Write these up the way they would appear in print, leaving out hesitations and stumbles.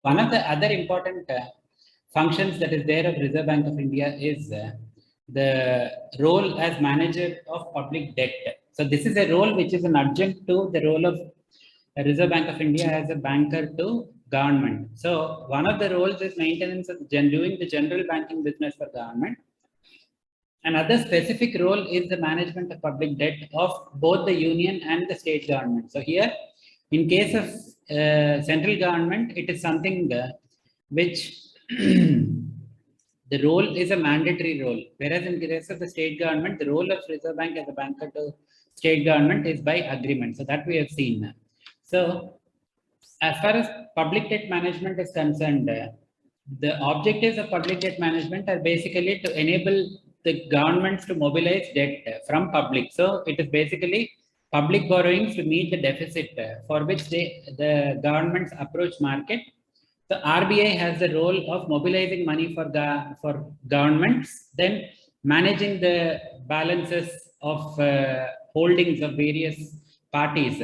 One of the other important functions that is there of Reserve Bank of India is the role as manager of public debt. So this is a role which is an adjunct to the role of Reserve Bank of India as a banker to government. So one of the roles is maintenance of doing the general banking business for government. Another specific role is the management of public debt of both the union and the state government. So here, in case of central government, it is something which the role is a mandatory role, whereas in the rest of the state government, the role of Reserve Bank as a banker to state government is by agreement. So that we have seen. So as far as public debt management is concerned, the objectives of public debt management are basically to enable the governments to mobilize debt from public. So it is basically public borrowings to meet the deficit for which the governments approach market. The RBI has the role of mobilizing money for governments, then managing the balances of holdings of various parties,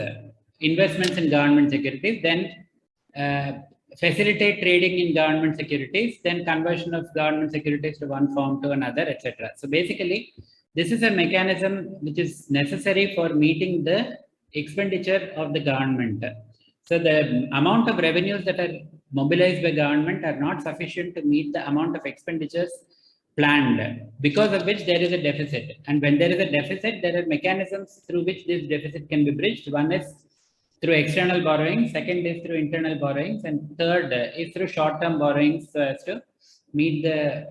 investments in government securities, then facilitate trading in government securities, then conversion of government securities to one form to another, etc. So basically, this is a mechanism which is necessary for meeting the expenditure of the government. So the amount of revenues that are mobilized by government are not sufficient to meet the amount of expenditures planned, because of which there is a deficit. And when there is a deficit, there are mechanisms through which this deficit can be bridged. One is through external borrowing, second is through internal borrowings, and third is through short-term borrowings so as to meet the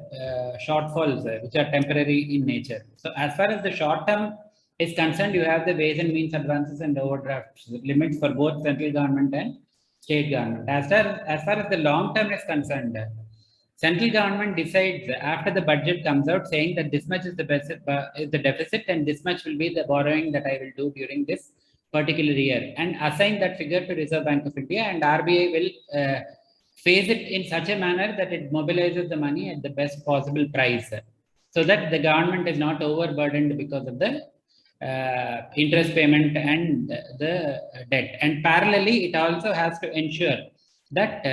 shortfalls which are temporary in nature. So as far as the short-term is concerned, you have the ways and means advances and overdrafts limits for both central government and state government. As far as the long-term is concerned, central government decides after the budget comes out saying that this much is the deficit and this much will be the borrowing that I will do during this particular year, and assign that figure to Reserve Bank of India, and RBI will phase it in such a manner that it mobilizes the money at the best possible price, so that the government is not overburdened because of the interest payment and the debt. And parallelly, it also has to ensure that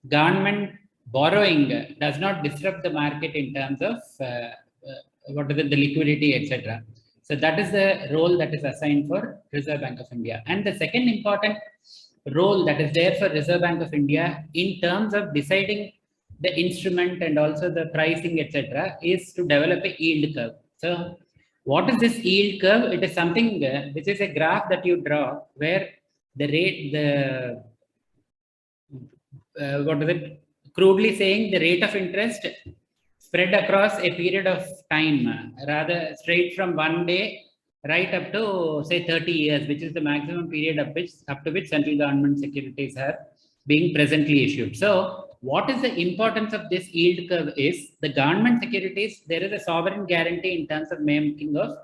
government borrowing does not disrupt the market in terms of the liquidity, etc. So that is the role that is assigned for Reserve Bank of India. And the second important role that is there for Reserve Bank of India in terms of deciding the instrument and also the pricing, etc., is to develop a yield curve. So what is this yield curve? It is something which is a graph that you draw where the rate, crudely saying, the rate of interest spread across a period of time, rather straight from one day right up to say 30 years, which is the maximum period up to which central government securities are being presently issued. So what is the importance of this yield curve is the government securities, there is a sovereign guarantee in terms of making of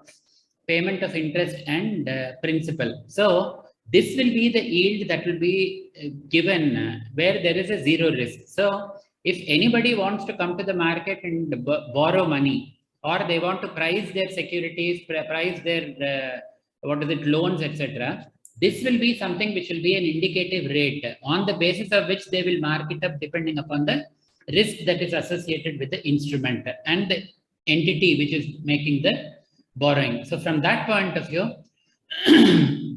payment of interest and principal. So this will be the yield that will be given where there is a zero risk. So if anybody wants to come to the market and borrow money, or they want to price their securities, price their loans, etc., this will be something which will be an indicative rate on the basis of which they will mark it up depending upon the risk that is associated with the instrument and the entity which is making the borrowing. So from that point of view,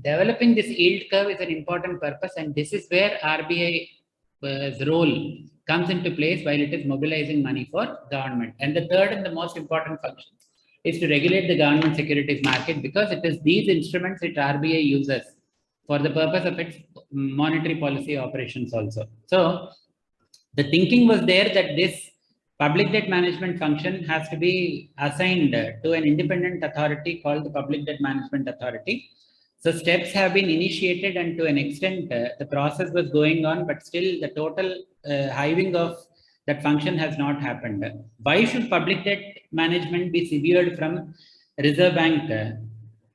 developing this yield curve is an important purpose, and this is where RBI's role comes into place while it is mobilizing money for government. And the third and the most important function is to regulate the government securities market, because it is these instruments that RBI uses for the purpose of its monetary policy operations also. So the thinking was there that this public debt management function has to be assigned to an independent authority called the Public Debt Management Authority. So steps have been initiated, and to an extent the process was going on, but still the total hiving of that function has not happened. Why should public debt management be severed from Reserve Bank?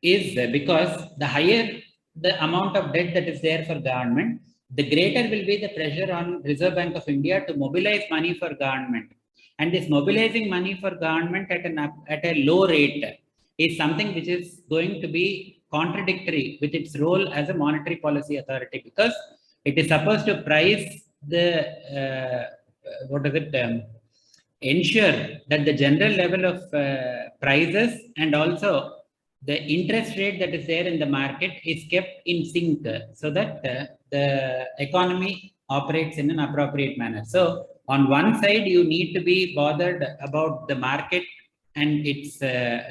Is because the higher the amount of debt that is there for government, the greater will be the pressure on Reserve Bank of India to mobilize money for government. And this mobilizing money for government at a low rate is something which is going to be contradictory with its role as a monetary policy authority, because it is supposed to price the ensure that the general level of prices and also the interest rate that is there in the market is kept in sync so that the economy operates in an appropriate manner. So on one side, you need to be bothered about the market and its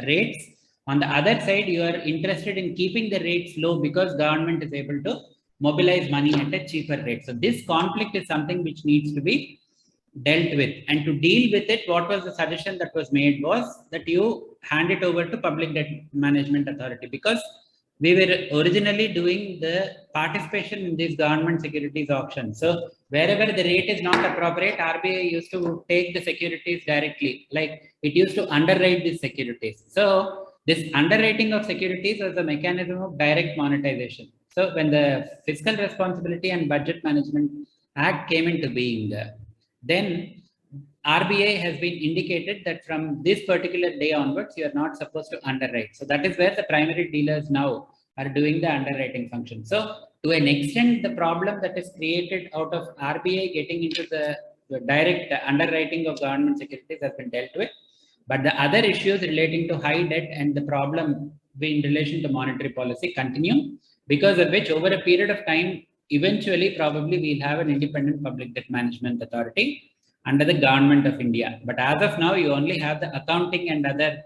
rates. On the other side, you are interested in keeping the rates low because government is able to mobilize money at a cheaper rate. So this conflict is something which needs to be dealt with, and to deal with it, what was the suggestion that was made was that you hand it over to Public Debt Management Authority, because we were originally doing the participation in these government securities auctions. So wherever the rate is not appropriate, RBI used to take the securities directly, like it used to underwrite these securities. So this underwriting of securities was a mechanism of direct monetization. So when the Fiscal Responsibility and Budget Management Act came into being, then RBI has been indicated that from this particular day onwards, you are not supposed to underwrite. So that is where the primary dealers now are doing the underwriting function. So to an extent, the problem that is created out of RBI getting into the direct underwriting of government securities has been dealt with. But the other issues relating to high debt and the problem in relation to monetary policy continue, because of which over a period of time, eventually, probably we'll have an independent Public Debt Management Authority under the Government of India. But as of now, you only have the accounting and other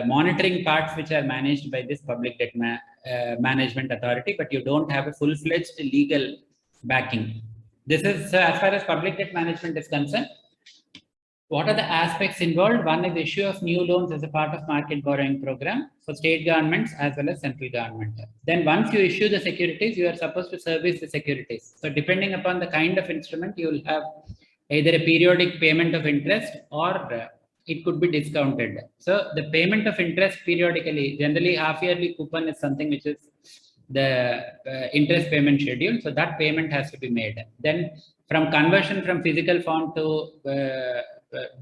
monitoring parts which are managed by this Public Debt Management Authority, but you don't have a full-fledged legal backing. This is as far as Public Debt Management is concerned. What are the aspects involved? One is issue of new loans as a part of market borrowing program for state governments as well as central government. Then once you issue the securities, you are supposed to service the securities. So depending upon the kind of instrument, you will have either a periodic payment of interest or it could be discounted. So the payment of interest periodically, generally half-yearly coupon is something which is the interest payment schedule. So that payment has to be made. Then from conversion from physical form to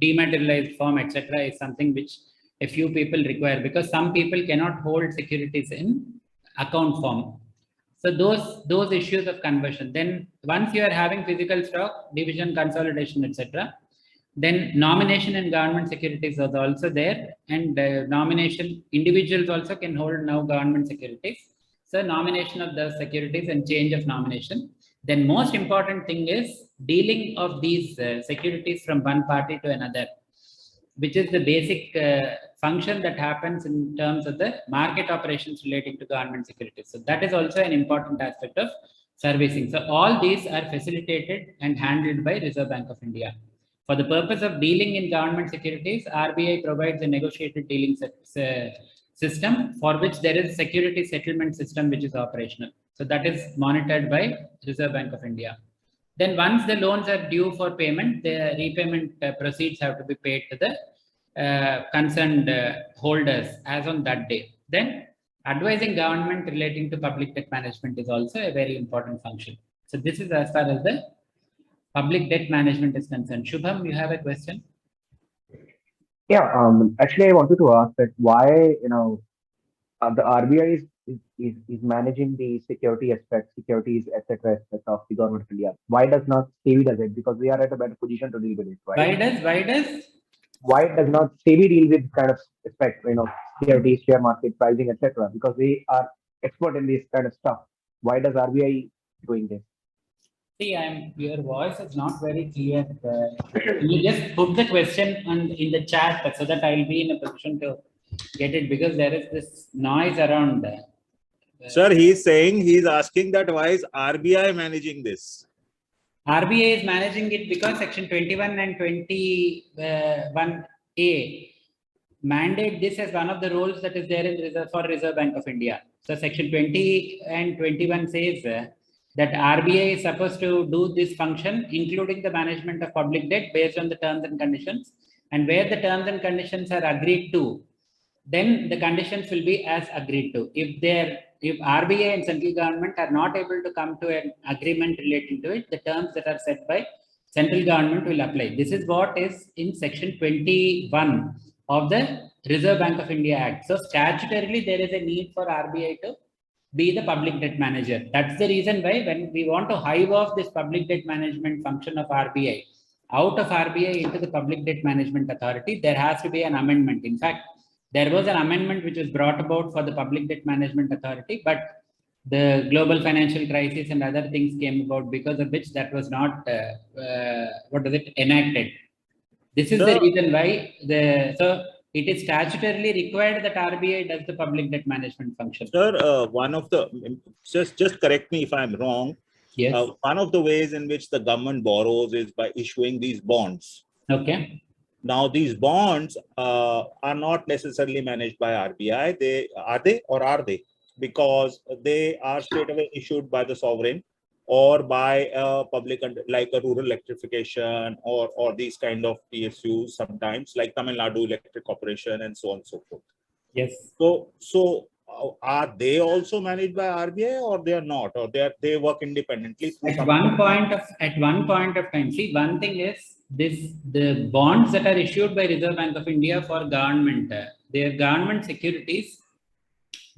dematerialized form, etc., is something which a few people require, because some people cannot hold securities in account form. So those issues of conversion. Then once you are having physical stock, division, consolidation, etc., then nomination in government securities was also there, and nomination individuals also can hold now government securities. So nomination of the securities and change of nomination. Then most important thing is dealing of these securities from one party to another, which is the basic function that happens in terms of the market operations relating to government securities. So that is also an important aspect of servicing. So all these are facilitated and handled by Reserve Bank of India. For the purpose of dealing in government securities, RBI provides a negotiated dealing system for which there is a security settlement system which is operational. So that is monitored by Reserve Bank of India. Then once the loans are due for payment, the repayment proceeds have to be paid to the concerned holders as on that day. Then advising government relating to public debt management is also a very important function. So this is as far as the public debt management is concerned. Shubham, you have a question? Yeah, actually, I wanted to ask that why, the RBI is managing the security aspect, securities, etc. aspect of the government of India. Why does not SEBI does it? Because we are at a better position to deal with it, right? Why does not SEBI deal with kind of aspect, securities, share market, pricing, etc. Because they are expert in this kind of stuff. Why does RBI doing this? See, your voice is not very clear. You just put the question in the chat so that I'll be in a position to get it, because there is this noise around. Sir, he's saying, he's asking that why is RBI managing this? RBI is managing it because Section 21 and 21A mandate this as one of the roles that is there in Reserve Bank of India. So Section 20 and 21 says that RBI is supposed to do this function, including the management of public debt based on the terms and conditions. And where the terms and conditions are agreed to, then the conditions will be as agreed to. If RBI and central government are not able to come to an agreement relating to it, the terms that are set by central government will apply. This is what is in Section 21 of the Reserve Bank of India Act. So statutorily, there is a need for RBI to be the public debt manager. That's the reason why when we want to hive off this public debt management function of RBI out of RBI into the Public Debt Management Authority, there has to be an amendment. In fact, there was an amendment which was brought about for the Public Debt Management Authority, but the global financial crisis and other things came about, because of which that was not enacted. This is the reason why so it is statutorily required that RBI does the public debt management function. Sir, one of the, just correct me if I'm wrong. Yes. One of the ways in which the government borrows is by issuing these bonds. Okay. Now, these bonds are not necessarily managed by RBI. Are they? Because they are straight away issued by the sovereign or by a public, like a rural electrification or these kind of PSUs sometimes, like Tamil Nadu Electric Corporation and so on and so forth. Yes. So are they also managed by RBI, or they are not, or they work independently? At one point of time, see, one thing is the bonds that are issued by Reserve Bank of India for government, they are government securities.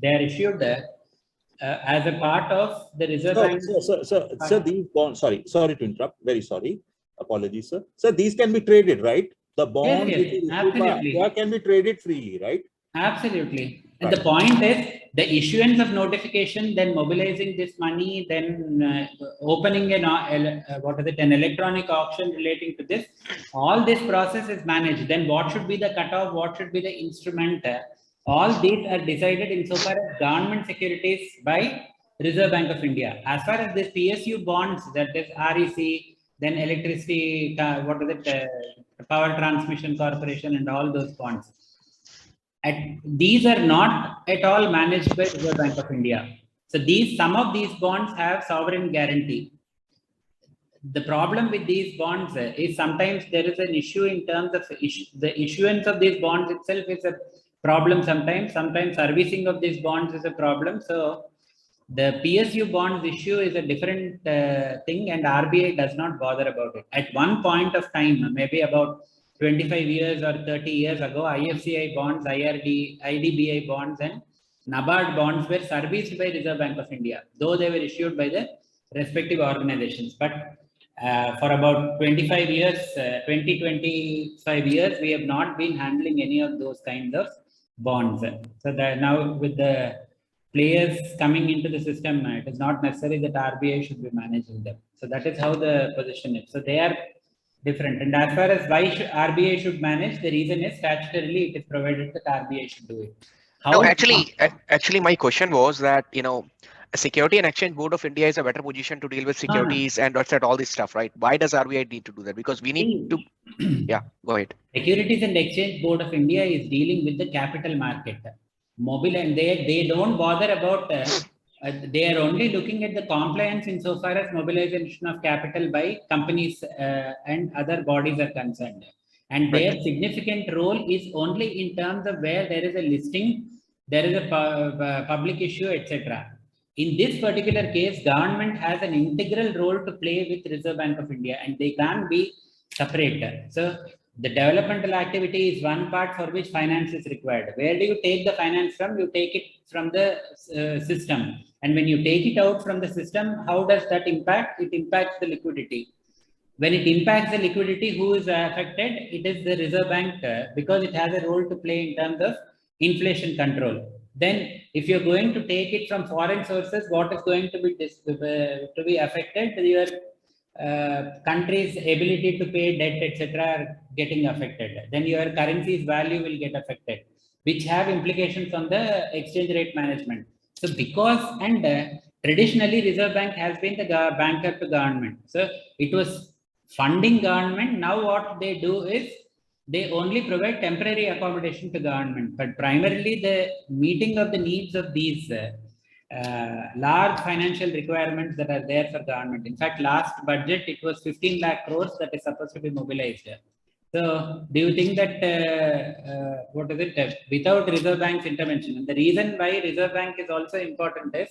They are issued as a part of the Reserve Bank. Sir, these bonds, sorry to interrupt. Very sorry. Apologies, sir. So these can be traded, right? The bonds absolutely. Can be traded freely, right? Absolutely. And the point is the issuance of notification, then mobilizing this money, then opening an electronic auction relating to this. All this process is managed. Then what should be the cutoff? What should be the instrument? All these are decided insofar as government securities by Reserve Bank of India. As far as this PSU bonds, that is REC, then electricity, Power Transmission Corporation, and all those bonds. These are not at all managed by Reserve Bank of India. So some of these bonds have sovereign guarantee. The problem with these bonds is sometimes there is an issue in terms of the issuance of these bonds itself is a problem sometimes. Sometimes servicing of these bonds is a problem. So the PSU bonds issue is a different thing, and RBI does not bother about it. At one point of time, maybe about 25 years or 30 years ago, IFCI bonds, IDBI bonds, and NABARD bonds were serviced by Reserve Bank of India, though they were issued by the respective organizations. But for about 25 years, 25 years, we have not been handling any of those kinds of bonds. So that now with the players coming into the system, it is not necessary that RBI should be managing them. So that is how the position is. So they are different. And as far as why RBI should manage, the reason is statutorily it is provided that RBI should do it. No, actually, my question was that, a Security and Exchange Board of India is a better position to deal with securities and all this stuff, right? Why does RBI need to do that? Because we need to, yeah, go ahead. Securities and Exchange Board of India is dealing with the capital market. And they don't bother about, they are only looking at the compliance insofar as mobilization of capital by companies and other bodies are concerned. And their significant role is only in terms of where there is a listing, there is a public issue, etc. In this particular case, government has an integral role to play with Reserve Bank of India, and they can't be separate. So the developmental activity is one part for which finance is required. Where do you take the finance from? You take it from the system. And when you take it out from the system, how does that impact? It impacts the liquidity. When it impacts the liquidity, who is affected? It is the Reserve Bank because it has a role to play in terms of inflation control. Then if you're going to take it from foreign sources, what is going to be affected? Your country's ability to pay debt, etc., are getting affected. Then your currency's value will get affected, which have implications on the exchange rate management. So traditionally Reserve Bank has been the banker to government. So it was funding government. Now what they do is they only provide temporary accommodation to government, but primarily the meeting of the needs of these large financial requirements that are there for government. In fact, last budget, it was 15 lakh crores that is supposed to be mobilized. So do you think that, without Reserve Bank's intervention, and the reason why Reserve Bank is also important is,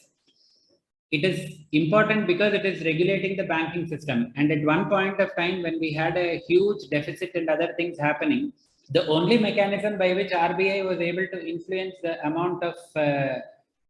it is important because it is regulating the banking system. And at one point of time, when we had a huge deficit and other things happening, the only mechanism by which RBI was able to influence the amount of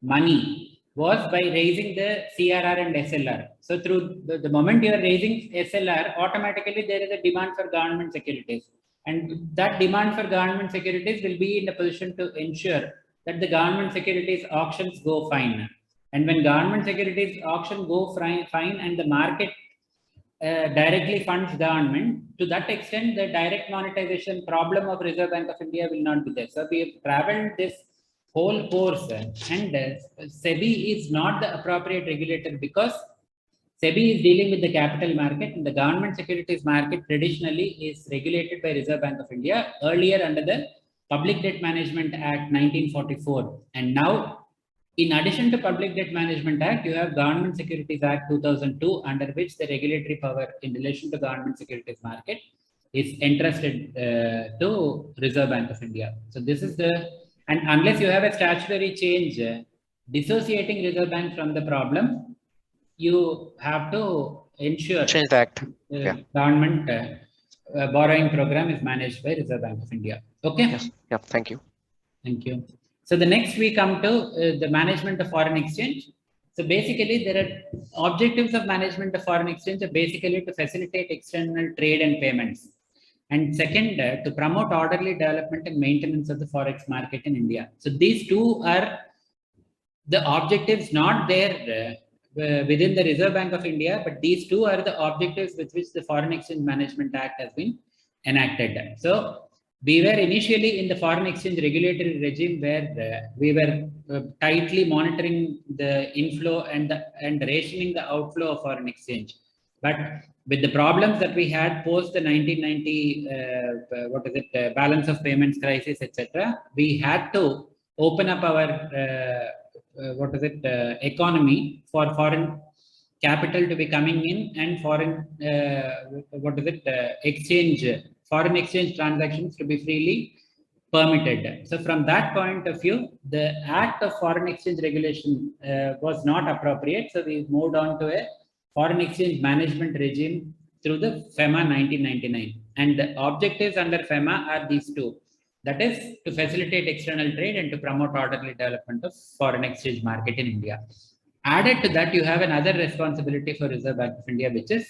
money was by raising the CRR and SLR. So through the moment you are raising SLR, automatically there is a demand for government securities. And that demand for government securities will be in a position to ensure that the government securities auctions go fine. And when government securities auction go fine and the market directly funds government, to that extent, the direct monetization problem of Reserve Bank of India will not be there. So we have traveled this whole course, and SEBI is not the appropriate regulator because SEBI is dealing with the capital market, and the government securities market traditionally is regulated by Reserve Bank of India, earlier under the Public Debt Management Act 1944. And now, in addition to Public Debt Management Act, you have Government Securities Act 2002, under which the regulatory power in relation to government securities market is entrusted to Reserve Bank of India. So this is the, and unless you have a statutory change dissociating Reserve Bank from the problem, you have to ensure Change the act. Government borrowing program is managed by Reserve Bank of India. Okay. Yes. Yeah. Thank you. Thank you. So the next we come to the management of foreign exchange. So basically there are objectives of management of foreign exchange are basically to facilitate external trade and payments. And second, to promote orderly development and maintenance of the Forex market in India. So these two are the objectives not there within the Reserve Bank of India, but these two are the objectives with which the Foreign Exchange Management Act has been enacted. So we were initially in the foreign exchange regulatory regime where we were tightly monitoring the inflow and rationing the outflow of foreign exchange. But with the problems that we had post the 1990 balance of payments crisis, etc., we had to open up our economy for foreign capital to be coming in and foreign foreign exchange transactions to be freely permitted. So from that point of view, the Act of Foreign Exchange Regulation was not appropriate. So we moved on to a foreign exchange management regime through the FEMA 1999. And the objectives under FEMA are these two. That is to facilitate external trade and to promote orderly development of foreign exchange market in India. Added to that, you have another responsibility for Reserve Bank of India, which is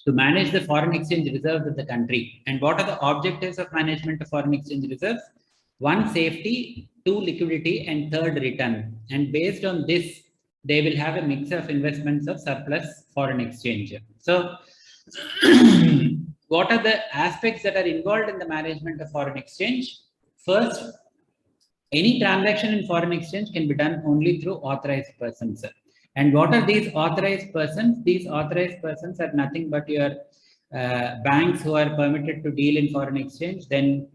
to manage the foreign exchange reserves of the country. And what are the objectives of management of foreign exchange reserves? One, safety; two, liquidity; and third, return. And based on this, they will have a mix of investments of surplus foreign exchange. So what are the aspects that are involved in the management of foreign exchange? First, any transaction in foreign exchange can be done only through authorized persons. And what are these authorized persons? These authorized persons are nothing but your banks who are permitted to deal in foreign exchange, then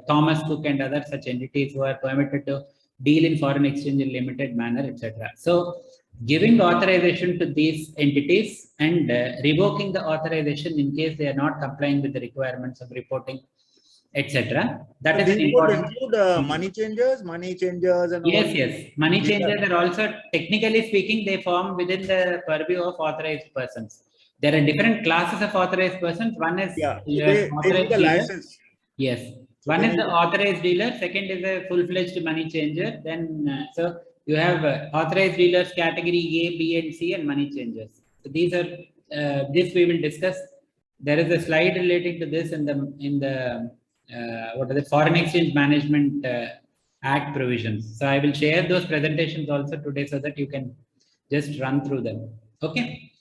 Thomas Cook and other such entities who are permitted to deal in foreign exchange in limited manner, etc. So giving authorization to these entities and revoking the authorization in case they are not complying with the requirements of reporting, etc. That is important. Include money changers, and yes. Money changers are also, technically speaking, they form within the purview of authorized persons. There are different classes of authorized persons. One is authorized dealer. license. Yes. One is the authorized dealer. Second is a full-fledged money changer. Then so you have authorized dealers category A, B, and C, and money changers. So these are this we will discuss. There is a slide relating to this in the Foreign Exchange Management Act provisions. So I will share those presentations also today so that you can just run through them. Okay.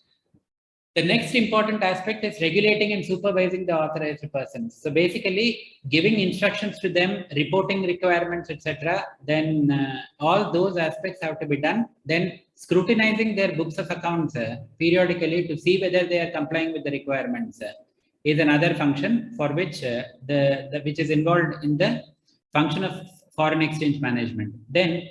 The next important aspect is regulating and supervising the authorized persons. So basically giving instructions to them, reporting requirements, etc. Then all those aspects have to be done. Then scrutinizing their books of accounts periodically to see whether they are complying with the requirements is another function for which which is involved in the function of foreign exchange management. Then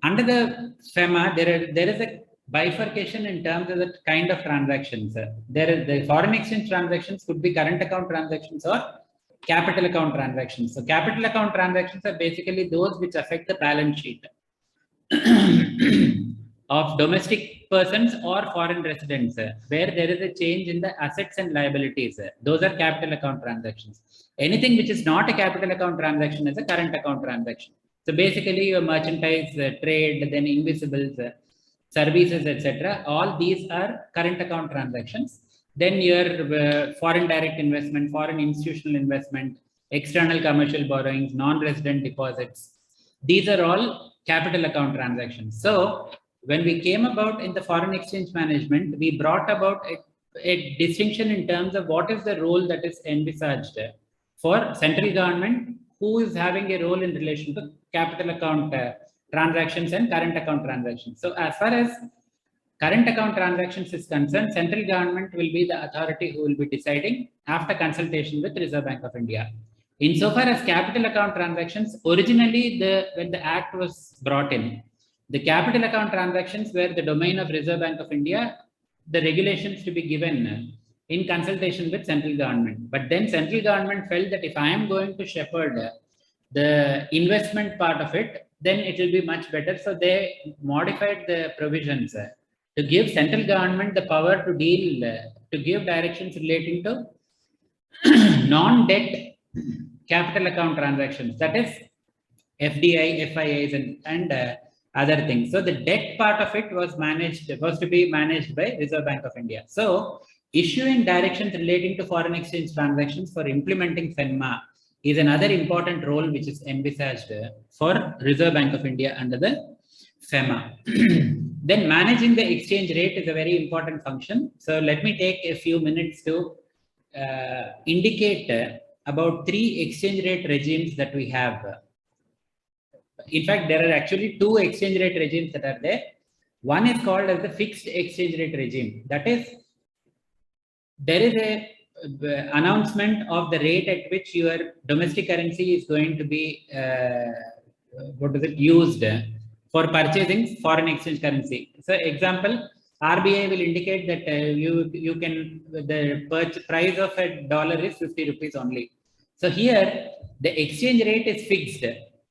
under the FEMA, there is a bifurcation in terms of the kind of transactions. The foreign exchange transactions could be current account transactions or capital account transactions. So capital account transactions are basically those which affect the balance sheet of domestic persons or foreign residents, where there is a change in the assets and liabilities. Those are capital account transactions. Anything which is not a capital account transaction is a current account transaction. So basically your merchandise, trade, then invisibles, services, etc. All these are current account transactions. Then your foreign direct investment, foreign institutional investment, external commercial borrowings, non-resident deposits. These are all capital account transactions. So when we came about in the foreign exchange management, we brought about a distinction in terms of what is the role that is envisaged for central government, who is having a role in relation to capital account transactions and current account transactions. So as far as current account transactions is concerned, central government will be the authority who will be deciding after consultation with Reserve Bank of India. Insofar as capital account transactions, originally when the act was brought in, the capital account transactions were the domain of Reserve Bank of India, the regulations to be given in consultation with central government. But then central government felt that if I am going to shepherd the investment part of it, then it will be much better. So they modified the provisions to give central government the power to deal, to give directions relating to non-debt capital account transactions, that is FDI, FIIs, and other things. So the debt part of it was to be managed by Reserve Bank of India. So issuing directions relating to foreign exchange transactions for implementing FENMA is another important role which is envisaged for Reserve Bank of India under the FEMA. Then managing the exchange rate is a very important function. So let me take a few minutes to indicate about 3 exchange rate regimes that we have. In fact, there are actually 2 exchange rate regimes that are there. One is called as the fixed exchange rate regime. That is, there is a announcement of the rate at which your domestic currency is going to be used for purchasing foreign exchange currency. So example, RBI will indicate that the price of a dollar is 50 rupees only. So here the exchange rate is fixed,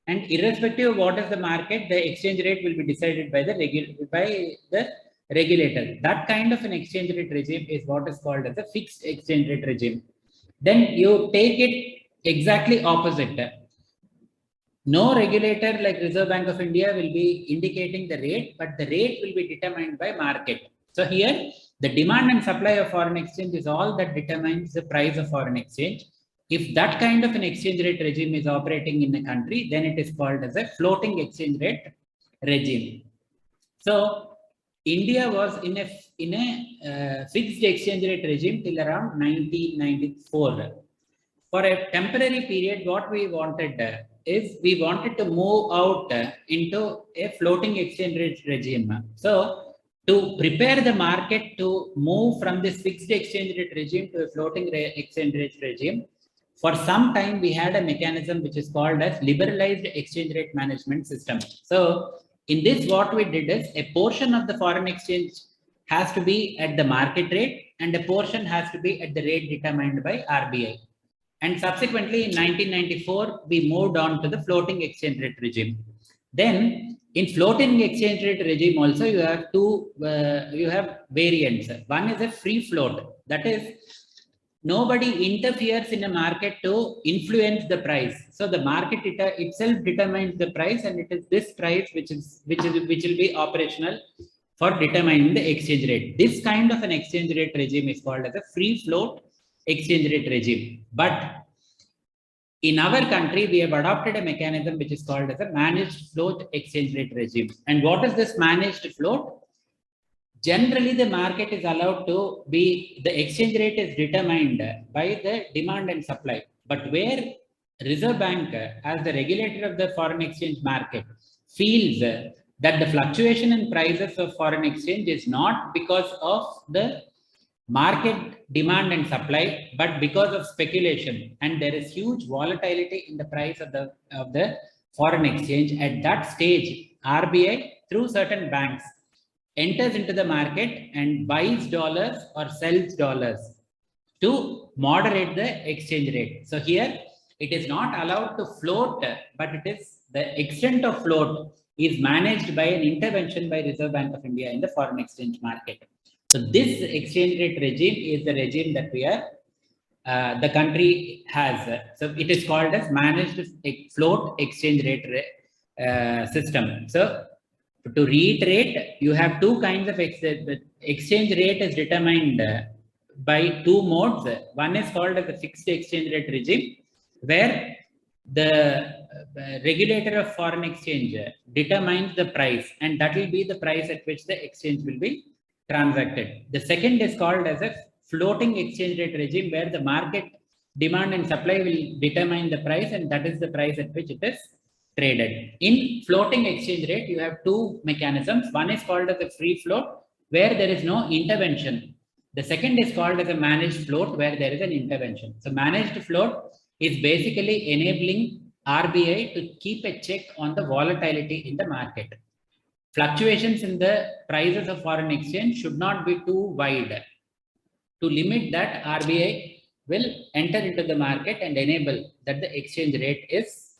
and irrespective of what is the market, the exchange rate will be decided by the regulator. That kind of an exchange rate regime is what is called as a fixed exchange rate regime. Then you take it exactly opposite. No regulator like Reserve Bank of India will be indicating the rate, but the rate will be determined by market. So here, the demand and supply of foreign exchange is all that determines the price of foreign exchange. If that kind of an exchange rate regime is operating in a country, then it is called as a floating exchange rate regime. So India was in a fixed exchange rate regime till around 1994. For a temporary period, what we wanted is we wanted to move out into a floating exchange rate regime. So to prepare the market to move from this fixed exchange rate regime to a floating exchange rate regime, for some time we had a mechanism which is called as liberalized exchange rate management system. So in this, what we did is a portion of the foreign exchange has to be at the market rate and a portion has to be at the rate determined by RBI. And subsequently in 1994, we moved on to the floating exchange rate regime. Then in floating exchange rate regime also you have you have variants. One is a free float, that is, nobody interferes in a market to influence the price. So the market itself determines the price, and it is this price which will be operational for determining the exchange rate. This kind of an exchange rate regime is called as a free float exchange rate regime. But in our country, we have adopted a mechanism which is called as a managed float exchange rate regime. And what is this managed float? Generally, the market is allowed to be, the exchange rate is determined by the demand and supply. But where Reserve Bank, as the regulator of the foreign exchange market, feels that the fluctuation in prices of foreign exchange is not because of the market demand and supply, but because of speculation, and there is huge volatility in the price of the foreign exchange. At that stage, RBI, through certain banks, enters into the market and buys dollars or sells dollars to moderate the exchange rate. So here it is not allowed to float, but it is the extent of float is managed by an intervention by Reserve Bank of India in the foreign exchange market. So this exchange rate regime is the regime that the country has. So it is called as managed float exchange rate system. So to reiterate, you have two kinds of the exchange rate is determined by two modes. One is called as the fixed exchange rate regime, where the regulator of foreign exchange determines the price, and that will be the price at which the exchange will be transacted. The second is called as a floating exchange rate regime, where the market demand and supply will determine the price, and that is the price at which it is traded. In floating exchange rate, you have two mechanisms. One is called as a free float, where there is no intervention. The second is called as a managed float, where there is an intervention. So managed float is basically enabling RBI to keep a check on the volatility in the market. Fluctuations in the prices of foreign exchange should not be too wide. To limit that, RBI will enter into the market and enable that the exchange rate is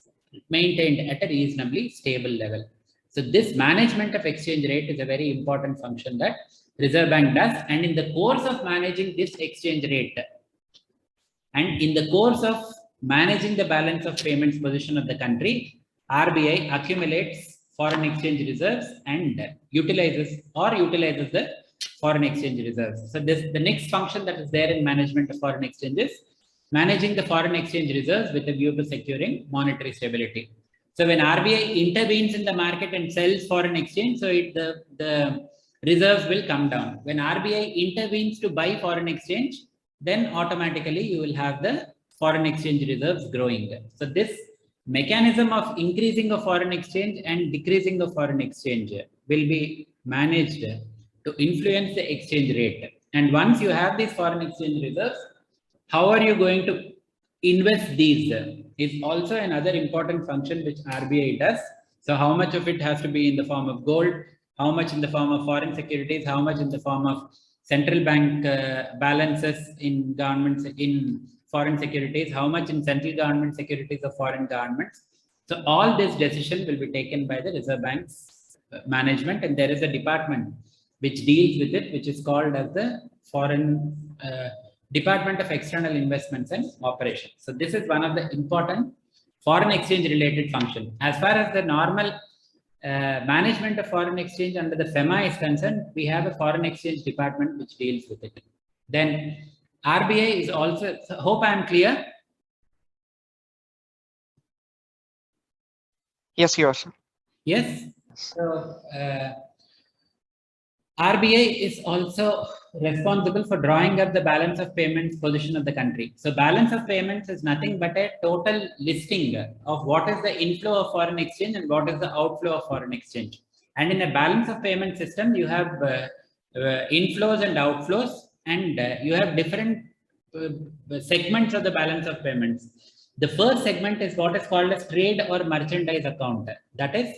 maintained at a reasonably stable level. So this management of exchange rate is a very important function that Reserve Bank does. And in the course of managing this exchange rate, and in the course of managing the balance of payments position of the country, RBI accumulates foreign exchange reserves and utilizes the foreign exchange reserves. So the next function that is there in management of foreign exchange is managing the foreign exchange reserves with a view to securing monetary stability. So when RBI intervenes in the market and sells foreign exchange, so the reserves will come down. When RBI intervenes to buy foreign exchange, then automatically you will have the foreign exchange reserves growing. So this mechanism of increasing of foreign exchange and decreasing of foreign exchange will be managed to influence the exchange rate. And once you have these foreign exchange reserves, how are you going to invest these is also another important function which RBI does. So how much of it has to be in the form of gold, how much in the form of foreign securities, how much in the form of central bank balances in governments in foreign securities, how much in central government securities of foreign governments. So all this decision will be taken by the Reserve Bank's management, and there is a department which deals with it, which is called as the Department of External Investments and Operations. So this is one of the important foreign exchange related functions. As far as the normal management of foreign exchange under the FEMA is concerned, we have a foreign exchange department which deals with it. Then RBI is also, so hope I am clear. Yes, yours. Yes. So RBI is also responsible for drawing up the balance of payments position of the country. So balance of payments is nothing but a total listing of what is the inflow of foreign exchange and what is the outflow of foreign exchange. And in a balance of payment system, you have inflows and outflows, and you have different segments of the balance of payments. The first segment is what is called as trade or merchandise account. That is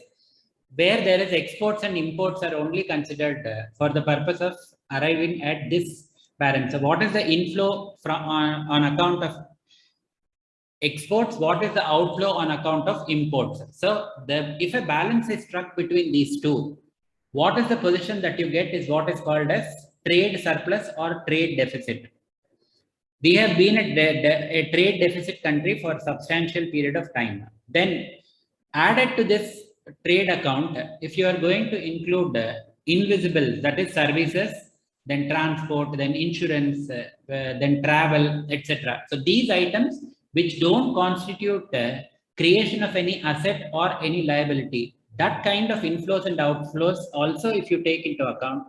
where there is exports and imports are only considered for the purpose of arriving at this balance. So what is the inflow from on account of exports? What is the outflow on account of imports? So if a balance is struck between these two, what is the position that you get is what is called as trade surplus or trade deficit. We have been a trade deficit country for a substantial period of time. Then added to this trade account, if you are going to include invisible, that is services, then transport, then insurance, then travel, etc. So these items which don't constitute creation of any asset or any liability, that kind of inflows and outflows also, if you take into account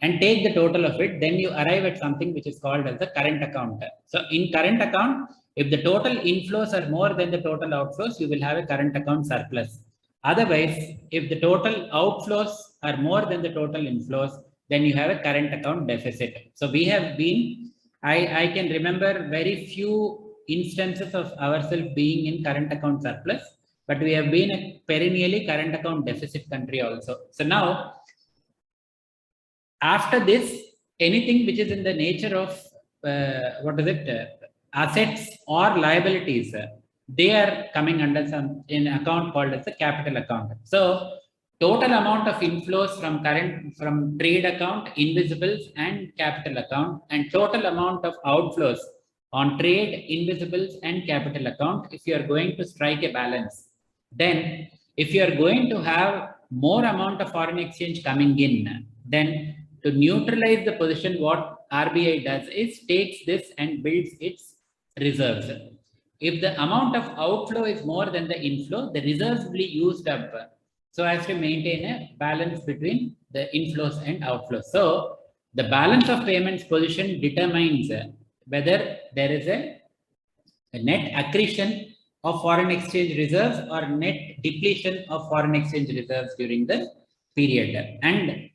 and take the total of it, then you arrive at something which is called as the current account. So in current account, if the total inflows are more than the total outflows, you will have a current account surplus. Otherwise, if the total outflows are more than the total inflows, then you have a current account deficit. So we have been, I can remember very few instances of ourselves being in current account surplus, but we have been a perennially current account deficit country also. So now, after this, anything which is in the nature of assets or liabilities, they are coming under some in account called as the capital account. So total amount of inflows from trade account, invisibles and capital account, and total amount of outflows on trade, invisibles and capital account. If you are going to strike a balance, then if you are going to have more amount of foreign exchange coming in, then to neutralize the position, what RBI does is takes this and builds its reserves. If the amount of outflow is more than the inflow, the reserves will be used up so as to maintain a balance between the inflows and outflows. So the balance of payments position determines whether there is a net accretion of foreign exchange reserves or net depletion of foreign exchange reserves during the period. And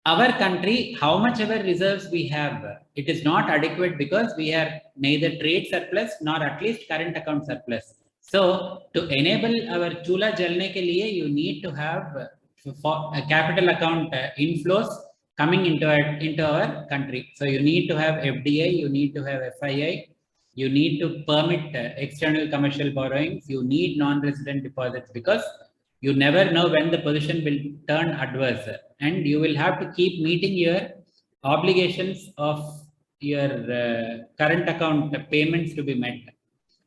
our country, how much ever reserves we have, it is not adequate because we are neither trade surplus nor at least current account surplus. So to enable our chula jalne ke liye, you need to have for a capital account inflows coming into our country. So you need to have FDI, you need to have FII, you need to permit external commercial borrowings, you need non-resident deposits, because you never know when the position will turn adverse, and you will have to keep meeting your obligations of your current account payments to be met.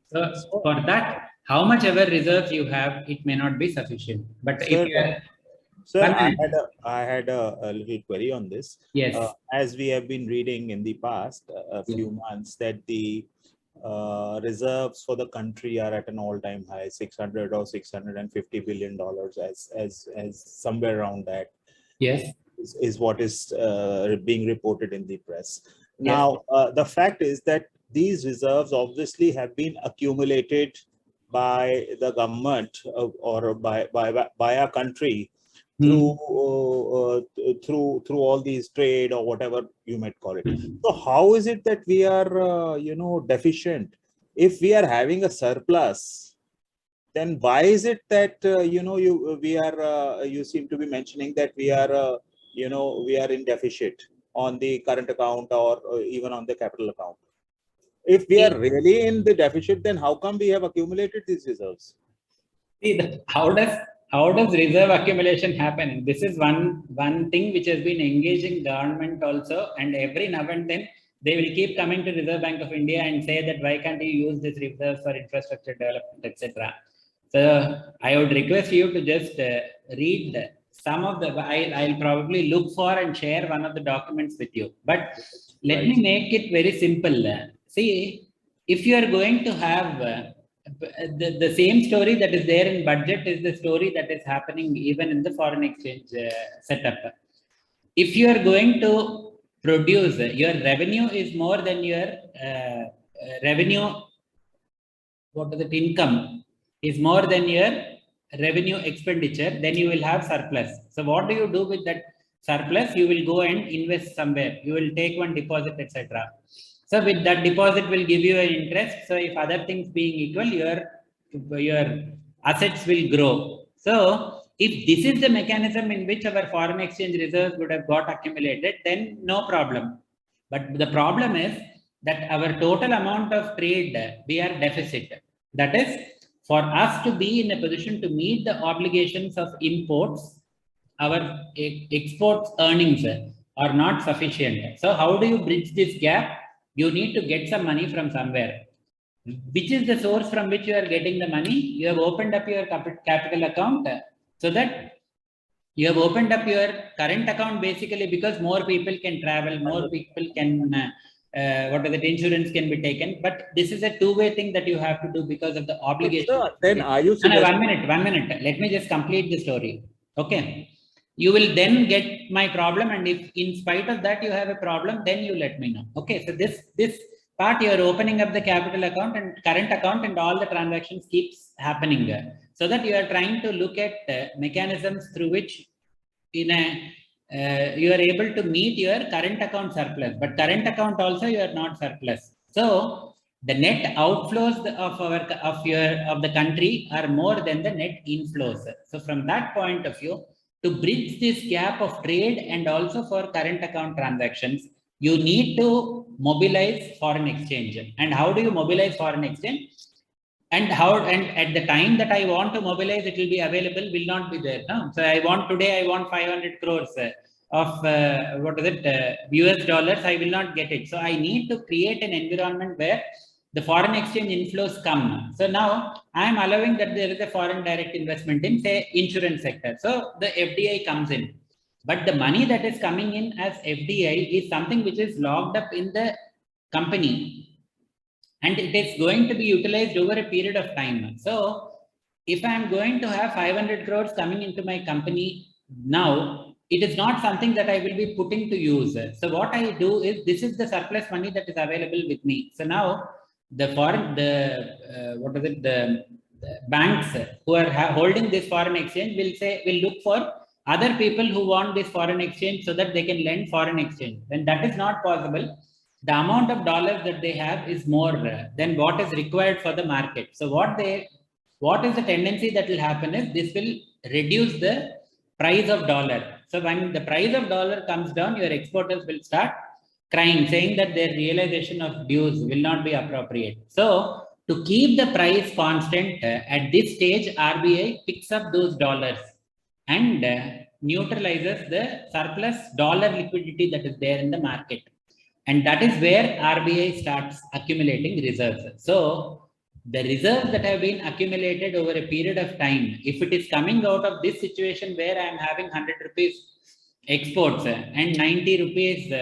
So for that, how much ever reserves you have, it may not be sufficient. But Sir, if you are, Sir, I had a little query on this. yes, As we have been reading in the past a few months that the reserves for the country are at an all-time high, 600 or 650 billion dollars, as somewhere around that. yes, Is what is being reported in the press. Now, the fact is that these reserves obviously have been accumulated by the government or by our country through all these trade or whatever you might call it. So how is it that we are deficient? If we are having a surplus, then why is it that you seem to be mentioning that we are we are in deficit on the current account or even on the capital account? If we are really in the deficit, then how come we have accumulated these reserves? See, how does reserve accumulation happen? This is one thing which has been engaging government also, and every now and then they will keep coming to Reserve Bank of India and say that why can't you use this reserves for infrastructure development, etc. So I would request you to just read some of the. I'll probably look for and share one of the documents with you. But let me make it very simple. See, if you are going to have the same story that is there in budget is the story that is happening even in the foreign exchange setup. If you are going to produce, your revenue is more than your revenue, what is it, income is more than your revenue expenditure, then you will have surplus. So what do you do with that surplus? You will go and invest somewhere. You will take one deposit, etc. So with that deposit will give you an interest. So if other things being equal, your assets will grow. So if this is the mechanism in which our foreign exchange reserves would have got accumulated, then no problem. But the problem is that our total amount of trade, we are deficit. That is, for us to be in a position to meet the obligations of imports, our exports earnings are not sufficient. So how do you bridge this gap? You need to get some money from somewhere. Which is the source from which you are getting the money? You have opened up your capital account, so that you have opened up your current account basically because more people can travel, more people can, insurance can be taken. But this is a two-way thing that you have to do because of the obligation. Then are you suggesting... No, 1 minute. Let me just complete the story. Okay. You will then get my problem, and if in spite of that you have a problem, then you let me know. Okay, so this part, you are opening up the capital account and current account, and all the transactions keeps happening there, so that you are trying to look at mechanisms through which you are able to meet your current account surplus, but current account also you are not surplus. So the net outflows of the country are more than the net inflows. So from that point of view, to bridge this gap of trade and also for current account transactions, you need to mobilize foreign exchange. And how do you mobilize foreign exchange? And at the time that I want to mobilize, it will be available, will not be there. No? So I want 500 crores of US dollars. I will not get it. So I need to create an environment where the foreign exchange inflows come. So now I am allowing that there is a foreign direct investment in, say, insurance sector. So the FDI comes in. But the money that is coming in as FDI is something which is locked up in the company. And it is going to be utilized over a period of time. So if I am going to have 500 crores coming into my company now, it is not something that I will be putting to use. So what I do is, this is the surplus money that is available with me. So now the banks who are holding this foreign exchange will look for other people who want this foreign exchange so that they can lend foreign exchange. When that is not possible, the amount of dollars that they have is more than what is required for the market. So what is the tendency that will happen is, this will reduce the price of dollar. So when the price of dollar comes down, your exporters will start crying, saying that their realization of dues will not be appropriate. So to keep the price constant, at this stage, RBI picks up those dollars and neutralizes the surplus dollar liquidity that is there in the market. And that is where RBI starts accumulating reserves. So the reserves that have been accumulated over a period of time, if it is coming out of this situation where I am having 100 rupees exports and 90 rupees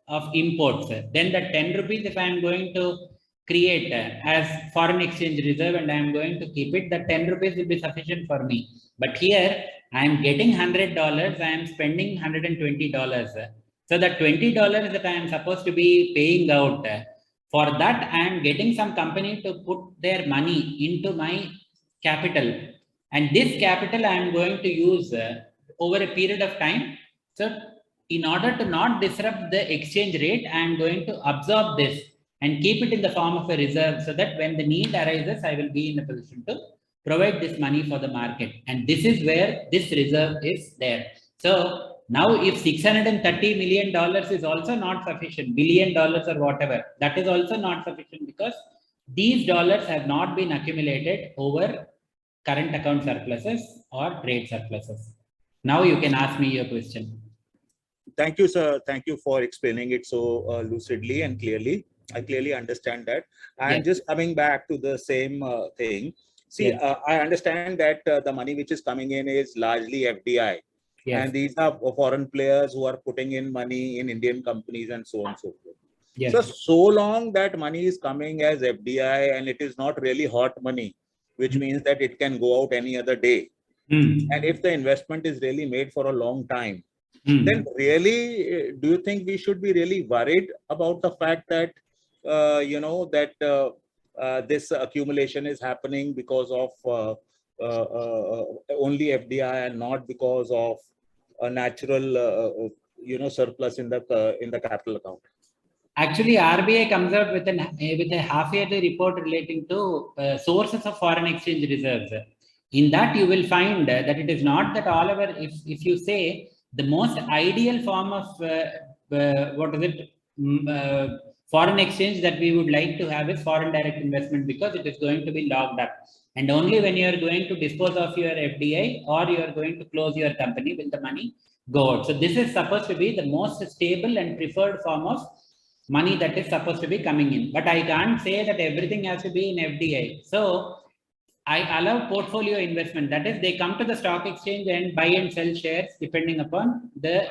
of imports, then the 10 rupees, if I am going to create as foreign exchange reserve and I am going to keep it, the 10 rupees will be sufficient for me. But here I am getting $100, I am spending $120. So the $20 that I am supposed to be paying out, for that I am getting some company to put their money into my capital. And this capital I am going to use over a period of time. So in order to not disrupt the exchange rate, I am going to absorb this and keep it in the form of a reserve, so that when the need arises, I will be in a position to provide this money for the market. And this is where this reserve is there. So now if $630 million is also not sufficient, $1 billion or whatever, that is also not sufficient, because these dollars have not been accumulated over current account surpluses or trade surpluses. Now you can ask me your question. Thank you, sir. Thank you for explaining it so lucidly and clearly. I clearly understand that. And just coming back to the same thing. See, I understand that the money which is coming in is largely FDI. Yes. And these are foreign players who are putting in money in Indian companies and so on and so forth. Yes. So long that money is coming as FDI and it is not really hot money, which means that it can go out any other day. And if the investment is really made for a long time, then really, do you think we should be really worried about the fact that, this accumulation is happening because of only FDI and not because of a natural, surplus in the capital account? Actually, RBI comes out with a half-yearly report relating to sources of foreign exchange reserves. In that, you will find that it is not that all our, if you say the most ideal form of foreign exchange that we would like to have is foreign direct investment, because it is going to be locked up. And only when you are going to dispose of your FDI or you are going to close your company will the money go out. So this is supposed to be the most stable and preferred form of money that is supposed to be coming in. But I can't say that everything has to be in FDI. So I allow portfolio investment. That is, they come to the stock exchange and buy and sell shares depending upon the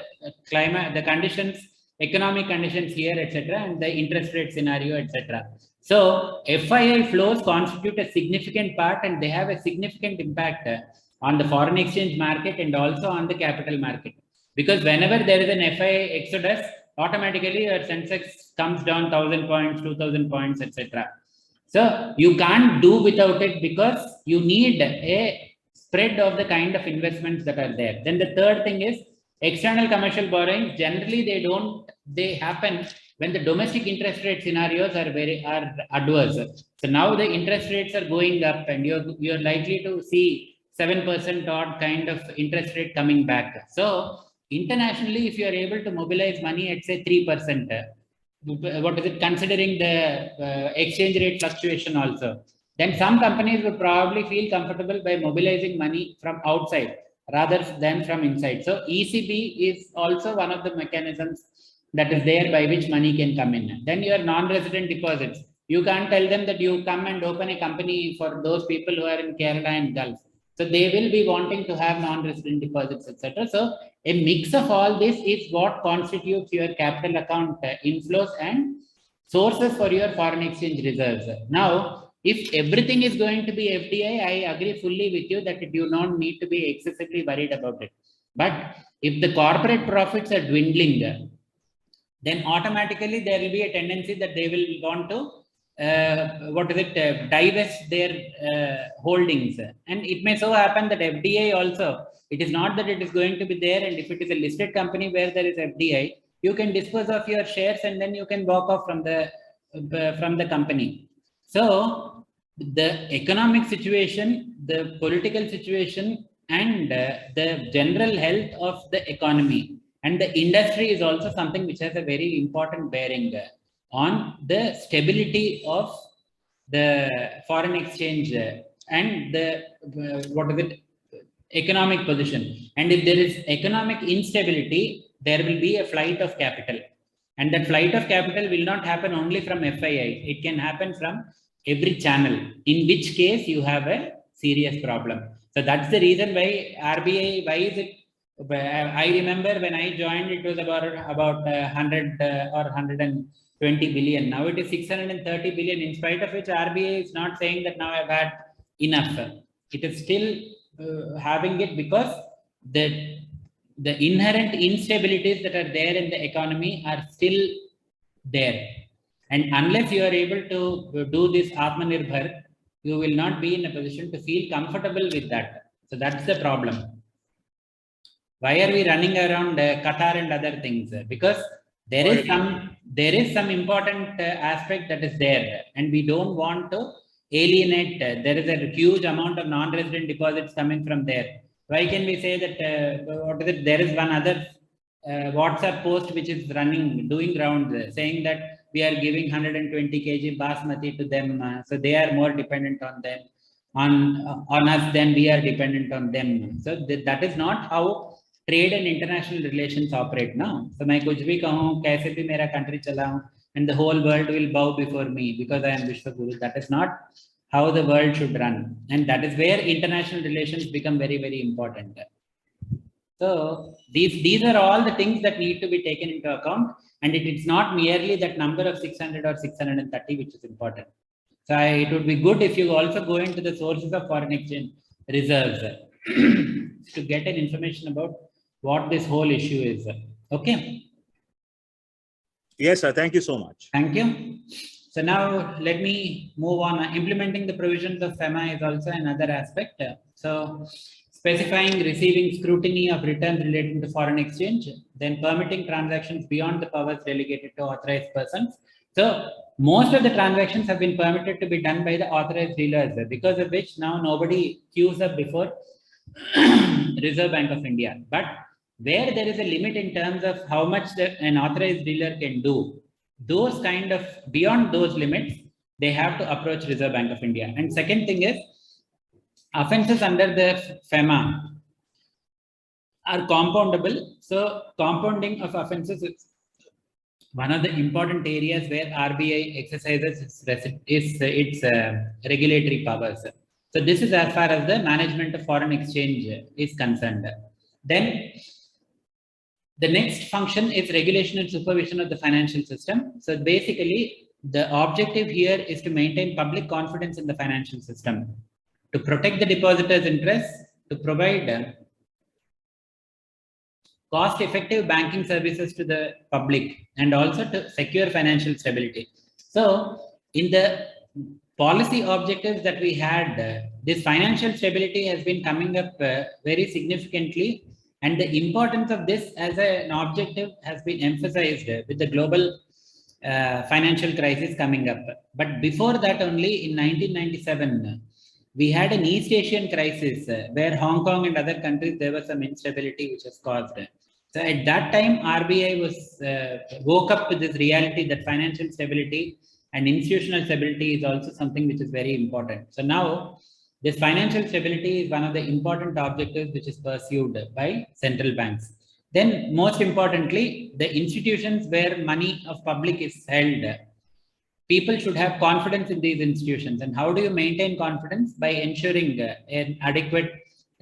climate, the conditions, economic conditions here, etc., and the interest rate scenario, etc. So FII flows constitute a significant part, and they have a significant impact on the foreign exchange market and also on the capital market. Because whenever there is an FII exodus, automatically your Sensex comes down 1,000 points, 2,000 points, etc. So you can't do without it, because you need a spread of the kind of investments that are there. Then the third thing is external commercial borrowing. Generally, they happen when the domestic interest rate scenarios are adverse. So now the interest rates are going up, and you're likely to see 7% odd kind of interest rate coming back. So internationally, if you are able to mobilize money at say 3%, considering the exchange rate fluctuation also, then some companies would probably feel comfortable by mobilizing money from outside rather than from inside. So ECB is also one of the mechanisms that is there by which money can come in. Then your non-resident deposits. You can't tell them that you come and open a company for those people who are in Kerala and Gulf. So they will be wanting to have non-resident deposits, etc. So a mix of all this is what constitutes your capital account inflows and sources for your foreign exchange reserves. Now, if everything is going to be FDI, I agree fully with you that you do not need to be excessively worried about it. But if the corporate profits are dwindling, then automatically there will be a tendency that they will want to divest their holdings. And it may so happen that FDI also, it is not that it is going to be there, and if it is a listed company where there is FDI, you can dispose of your shares and then you can walk off from the company. So the economic situation, the political situation, and the general health of the economy and the industry is also something which has a very important bearing on the stability of the foreign exchange and the economic position. And if there is economic instability, there will be a flight of capital, and that flight of capital will not happen only from FII. It can happen from every channel, in which case you have a serious problem. So that's the reason why RBI, why is it? I remember when I joined, it was about 100 or 120 billion. Now it is 630 billion, in spite of which RBI is not saying that now I've had enough. It is still having it because the inherent instabilities that are there in the economy are still there. And unless you are able to do this Atmanirbhar, you will not be in a position to feel comfortable with that. So that's the problem. Why are we running around Qatar and other things? Because there is some important aspect that is there, and we don't want to alienate. There is a huge amount of non-resident deposits coming from there. Why can we say that there is one other WhatsApp post which is doing rounds saying that we are giving 120 kg basmati to them, so they are more dependent on them, on us than we are dependent on them. So that is not how trade and international relations operate now. So मैं कुछ भी कहूँ, कैसे भी मेरा country चलाऊँ, and the whole world will bow before me because I am Vishwaguru. That is not how the world should run, and that is where international relations become very, very important. So these are all the things that need to be taken into account, and it's not merely that number of 600 or 630 which is important. So it would be good if you also go into the sources of foreign exchange reserves to get an information about what this whole issue is. Okay. Yes, sir. Thank you so much. Thank you. So now let me move on. Implementing the provisions of FEMA is also another aspect. So specifying receiving scrutiny of returns relating to foreign exchange, then permitting transactions beyond the powers delegated to authorized persons. So most of the transactions have been permitted to be done by the authorized dealers, because of which now nobody queues up before Reserve Bank of India. But where there is a limit in terms of how much an authorized dealer can do, those kind of beyond those limits, they have to approach Reserve Bank of India. And second thing is, offenses under the FEMA are compoundable. So compounding of offenses is one of the important areas where RBI exercises its regulatory powers. So this is as far as the management of foreign exchange is concerned. Then the next function is regulation and supervision of the financial system. So basically, the objective here is to maintain public confidence in the financial system, to protect the depositors' interests, to provide cost-effective banking services to the public, and also to secure financial stability. So in the policy objectives that we had, this financial stability has been coming up very significantly, and the importance of this as an objective has been emphasized with the global financial crisis coming up. But before that, only in 1997, we had an East Asian crisis where Hong Kong and other countries, there was some instability which was caused. So at that time, RBI was woke up to this reality that financial stability and institutional stability is also something which is very important. So now this financial stability is one of the important objectives which is pursued by central banks. Then most importantly, the institutions where money of public is held, people should have confidence in these institutions. And how do you maintain confidence? By ensuring an adequate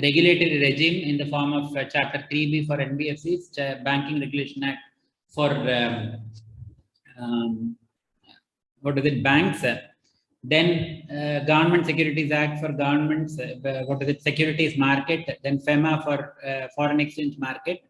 regulatory regime in the form of Chapter 3B for NBFCs, Banking Regulation Act for banks, then Government Securities Act for governments, securities market, then FEMA for foreign exchange market,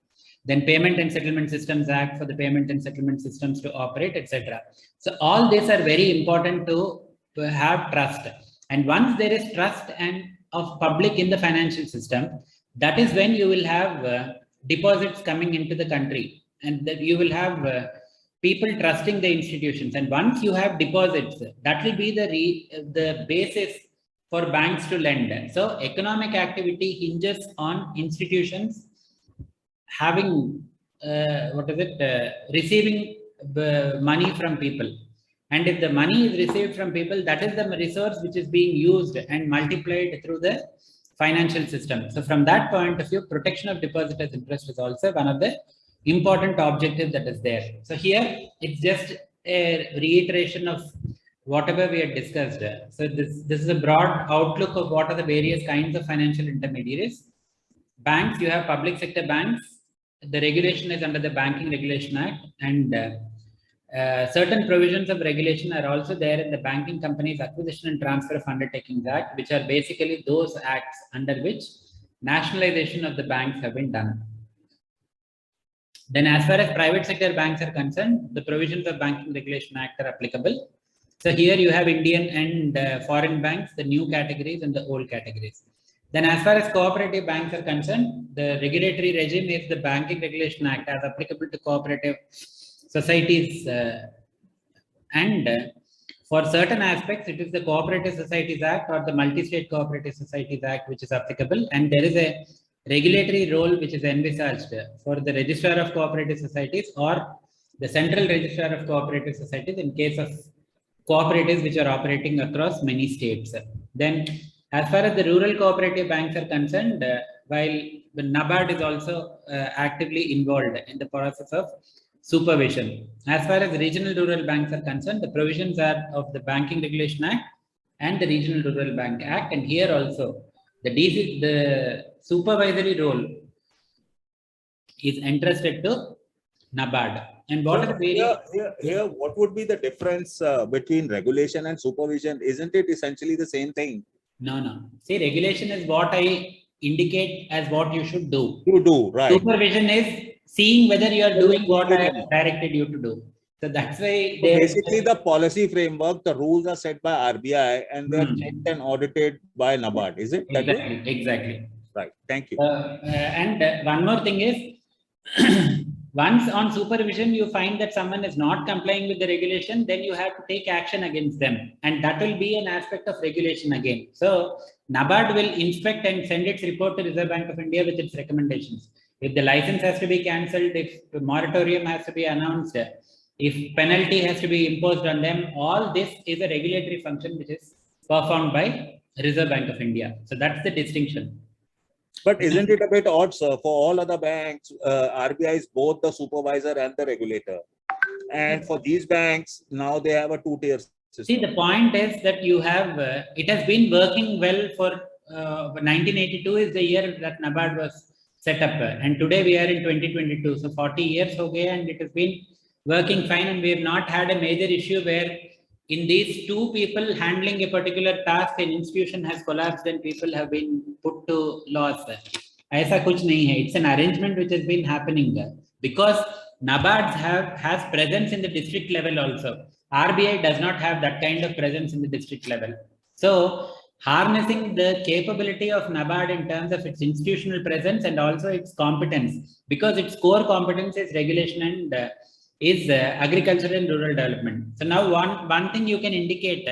then Payment and Settlement Systems Act for the payment and settlement systems to operate, etc. So all these are very important to have trust. And once there is trust and of public in the financial system, that is when you will have deposits coming into the country, and that you will have people trusting the institutions. And once you have deposits, that will be the basis for banks to lend. So economic activity hinges on institutions having receiving money from people. And if the money is received from people, that is the resource which is being used and multiplied through the financial system. So from that point of view, protection of depositors' interest is also one of the important objectives that is there. So here it's just a reiteration of whatever we had discussed. So this is a broad outlook of what are the various kinds of financial intermediaries. Banks, you have public sector banks. The regulation is under the Banking Regulation Act, and certain provisions of regulation are also there in the Banking Companies Acquisition and Transfer of Undertakings Act, which are basically those acts under which nationalization of the banks have been done. Then as far as private sector banks are concerned, the provisions of Banking Regulation Act are applicable. So here you have Indian and foreign banks, the new categories and the old categories. Then as far as cooperative banks are concerned, the regulatory regime is the Banking Regulation Act as applicable to cooperative societies, and for certain aspects, it is the Cooperative Societies Act or the Multi-State Cooperative Societies Act which is applicable. And there is a regulatory role which is envisaged for the Registrar of Cooperative Societies or the Central Registrar of Cooperative Societies in case of cooperatives which are operating across many states. Then as far as the rural cooperative banks are concerned, while the NABARD is also actively involved in the process of supervision. As far as regional rural banks are concerned, the provisions are of the Banking Regulation Act and the Regional Rural Bank Act. And here also, the supervisory role is entrusted to NABARD. And what are the various... Here, what would be the difference between regulation and supervision? Isn't it essentially the same thing? No. See, regulation is what I indicate as what you should do. You do, right. Supervision is seeing whether you are doing what I have directed you to do. So that's why... So basically, the policy framework, the rules are set by RBI and they are checked and audited by NABARD. Is it? Exactly. Right. Thank you. And one more thing is, once on supervision, you find that someone is not complying with the regulation, then you have to take action against them. And that will be an aspect of regulation again. So NABARD will inspect and send its report to Reserve Bank of India with its recommendations. If the license has to be cancelled, if the moratorium has to be announced, if penalty has to be imposed on them, all this is a regulatory function which is performed by Reserve Bank of India. So that's the distinction. But isn't it a bit odd, sir? For all other banks, RBI is both the supervisor and the regulator. And for these banks, now they have a two-tier system. See, the point is that you have, it has been working well for 1982 is the year that NABARD was set up. And today we are in 2022. So 40 years okay, and it has been working fine. And we have not had a major issue where in these two people handling a particular task, an institution has collapsed and people have been put to loss. Aisa kuch nahi hai. It's an arrangement which has been happening because NABARD has presence in the district level also. RBI does not have that kind of presence in the district level. So harnessing the capability of NABARD in terms of its institutional presence and also its competence, because its core competence is regulation and is agriculture and rural development. So now one thing you can indicate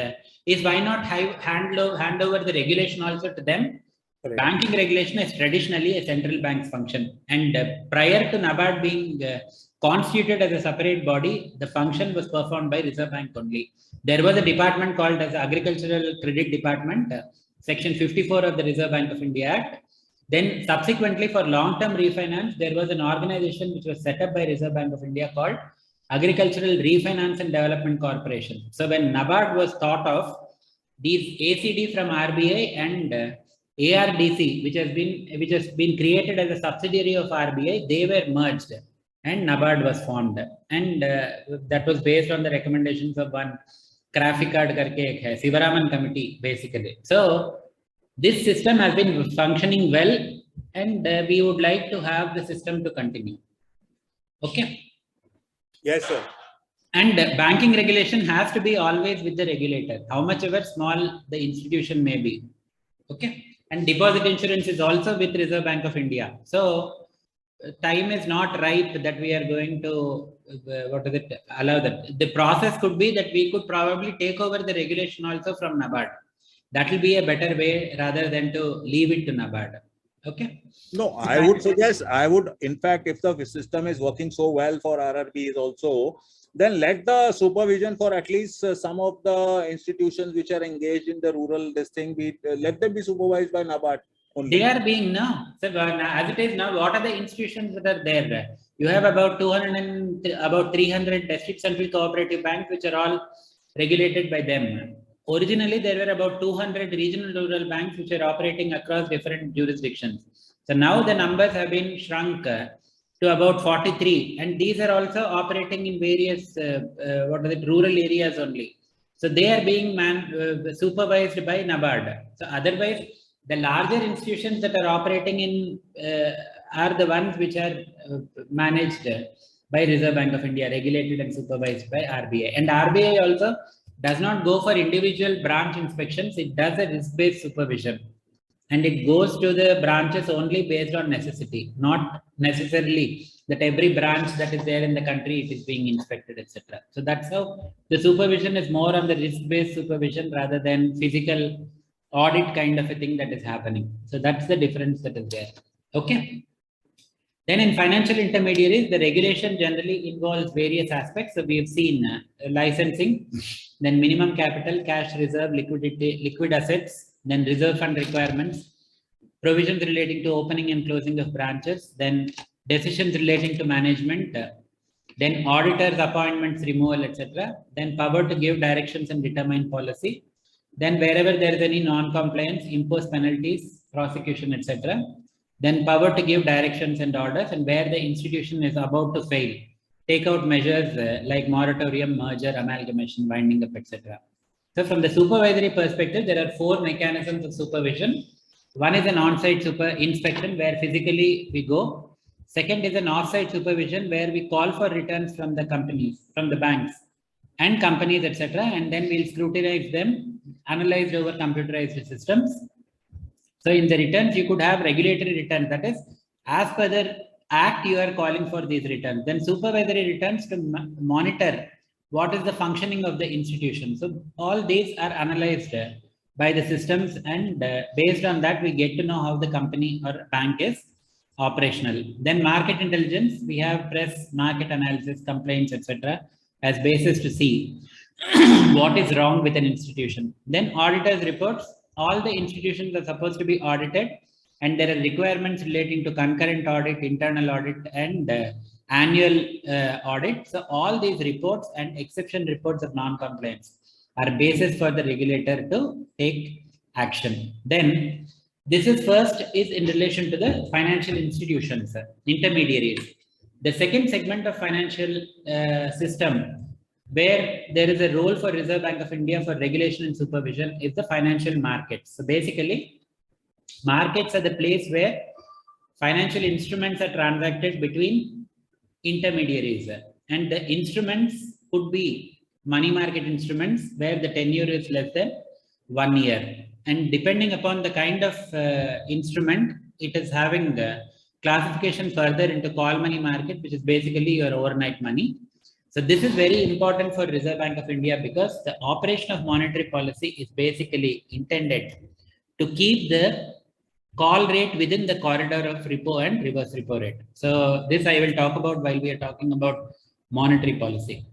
is why not hand over the regulation also to them. Correct. Banking regulation is traditionally a central bank's function, and prior to NABARD being constituted as a separate body, the function was performed by Reserve Bank only. There was a department called as Agricultural Credit Department, Section 54 of the Reserve Bank of India Act. Then subsequently for long-term refinance, there was an organization which was set up by Reserve Bank of India called Agricultural Refinance and Development Corporation. So when NABARD was thought of, these ACD from RBI and ARDC, which has been created as a subsidiary of RBI, they were merged and NABARD was formed. And that was based on the recommendations of one Graphicard karke ek hai, Sivaraman committee, basically. So this system has been functioning well, and we would like to have the system to continue. Okay. Yes, sir. And banking regulation has to be always with the regulator, how much ever small the institution may be. Okay. And deposit insurance is also with Reserve Bank of India. So time is not ripe that we are going to allow that. The process could be that we could probably take over the regulation also from NABARD. That will be a better way rather than to leave it to NABARD. Okay. No, I would suggest, in fact, if the system is working so well for RRBs also, then let the supervision for at least some of the institutions which are engaged in the rural, let them be supervised by NABARD only. They are being now. So as it is now, what are the institutions that are there? You have about 300 district central cooperative banks, which are all regulated by them. Originally, there were about 200 regional rural banks which are operating across different jurisdictions. So now the numbers have been shrunk to about 43, and these are also operating in various rural areas only. So they are being supervised by NABARD. So otherwise, the larger institutions that are operating in are the ones which are managed by Reserve Bank of India, regulated and supervised by RBI. And RBI also does not go for individual branch inspections. It does a risk-based supervision, and it goes to the branches only based on necessity, not necessarily that every branch that is there in the country it is being inspected, etc. So that's how the supervision is more on the risk-based supervision rather than physical audit kind of a thing that is happening. So that's the difference that is there. Okay. Then in financial intermediaries, the regulation generally involves various aspects. So we have seen licensing, then minimum capital, cash reserve, liquidity, liquid assets, then reserve fund requirements, provisions relating to opening and closing of branches, then decisions relating to management, then auditors, appointments, removal, etc. Then power to give directions and determine policy. Then wherever there is any non-compliance, impose penalties, prosecution, etc. Then power to give directions and orders, and where the institution is about to fail, take out measures like moratorium, merger, amalgamation, winding up, etc. So from the supervisory perspective, there are 4 mechanisms of supervision. One is an on-site inspection where physically we go. Second is an off-site supervision where we call for returns from the companies, from the banks and companies, etc. And then we'll scrutinize them, analyzed over computerized systems. So in the returns, you could have regulatory returns. That is, as per the act, you are calling for these returns. Then supervisory returns to monitor what is the functioning of the institution. So all these are analyzed by the systems, and based on that, we get to know how the company or bank is operational. Then market intelligence, we have press, market analysis, complaints, etc. as basis to see what is wrong with an institution. Then auditors reports. All the institutions are supposed to be audited, and there are requirements relating to concurrent audit, internal audit, and annual audit. So all these reports and exception reports of non-compliance are basis for the regulator to take action. Then this is first is in relation to the financial institutions, intermediaries. The second segment of financial system where there is a role for Reserve Bank of India for regulation and supervision is the financial markets. So basically, markets are the place where financial instruments are transacted between intermediaries, and the instruments could be money market instruments where the tenure is less than 1 year. And depending upon the kind of instrument, it is having the classification further into call money market, which is basically your overnight money. So this is very important for Reserve Bank of India because the operation of monetary policy is basically intended to keep the call rate within the corridor of repo and reverse repo rate. So this I will talk about while we are talking about monetary policy.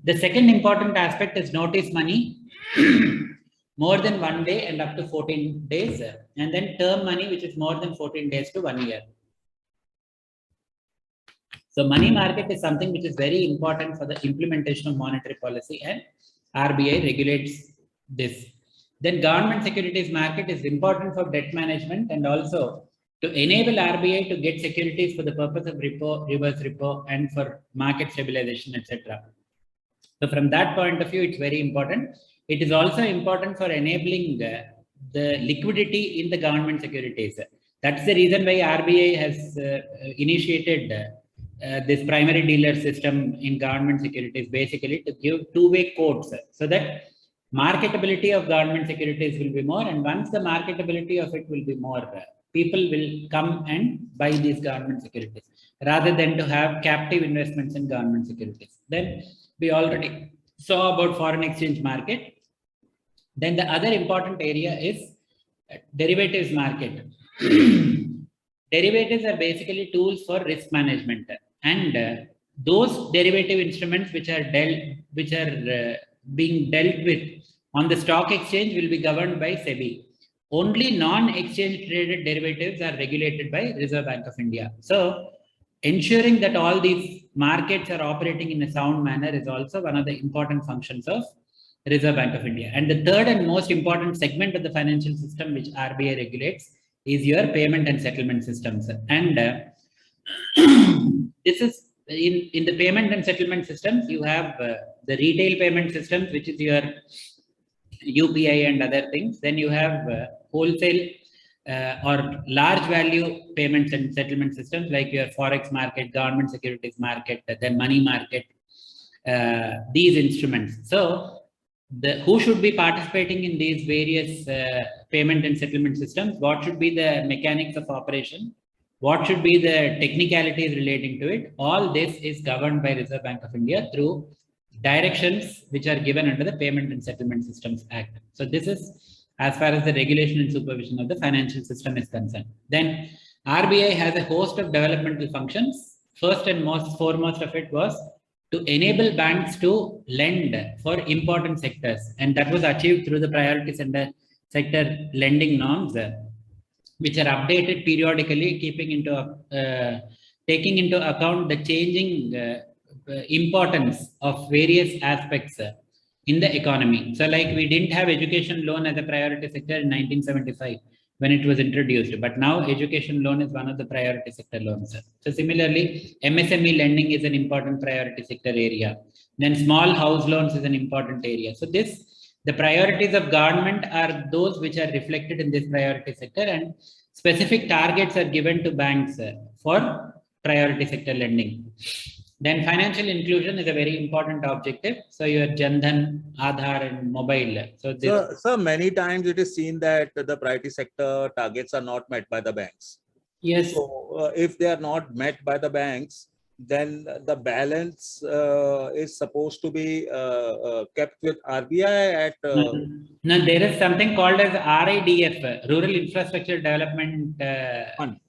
The second important aspect is notice money, more than 1 day and up to 14 days, and then term money, which is more than 14 days to 1 year. So money market is something which is very important for the implementation of monetary policy, and RBI regulates this. Then government securities market is important for debt management and also to enable RBI to get securities for the purpose of repo, reverse repo, and for market stabilization, etc. So from that point of view, it's very important. It is also important for enabling the liquidity in the government securities. That's the reason why RBI has initiated this primary dealer system in government securities, basically to give two-way quotes so that marketability of government securities will be more, and once the marketability of it will be more, people will come and buy these government securities rather than to have captive investments in government securities. Then we already saw about foreign exchange market. Then the other important area is derivatives market. Derivatives are basically tools for risk management, and those derivative instruments which are being dealt with on the stock exchange will be governed by SEBI. Only non-exchange traded derivatives are regulated by Reserve Bank of India. So ensuring that all these markets are operating in a sound manner is also one of the important functions of Reserve Bank of India. And the third and most important segment of the financial system which RBI regulates is your payment and settlement systems. And this is in the payment and settlement systems, you have the retail payment systems, which is your UPI and other things. Then you have wholesale or large value payments and settlement systems like your Forex market, government securities market, then money market, these instruments. So who should be participating in these various payment and settlement systems? What should be the mechanics of operation? What should be the technicalities relating to it? All this is governed by Reserve Bank of India through directions which are given under the Payment and Settlement Systems Act. So this is as far as the regulation and supervision of the financial system is concerned. Then RBI has a host of developmental functions. First and foremost of it was to enable banks to lend for important sectors, and that was achieved through the priority sector lending norms, which are updated periodically, taking into account the changing importance of various aspects in the economy. So like we didn't have education loan as a priority sector in 1975 when it was introduced, but now education loan is one of the priority sector loans. So similarly, MSME lending is an important priority sector area. Then small house loans is an important area. So the priorities of government are those which are reflected in this priority sector, and specific targets are given to banks for priority sector lending. Then financial inclusion is a very important objective. So your Jan Dhan, Aadhaar, and mobile. So many times it is seen that the priority sector targets are not met by the banks. Yes. So if they are not met by the banks, then the balance is supposed to be kept with RBI at. No, there is something called as RIDF, Rural Infrastructure Development Fund.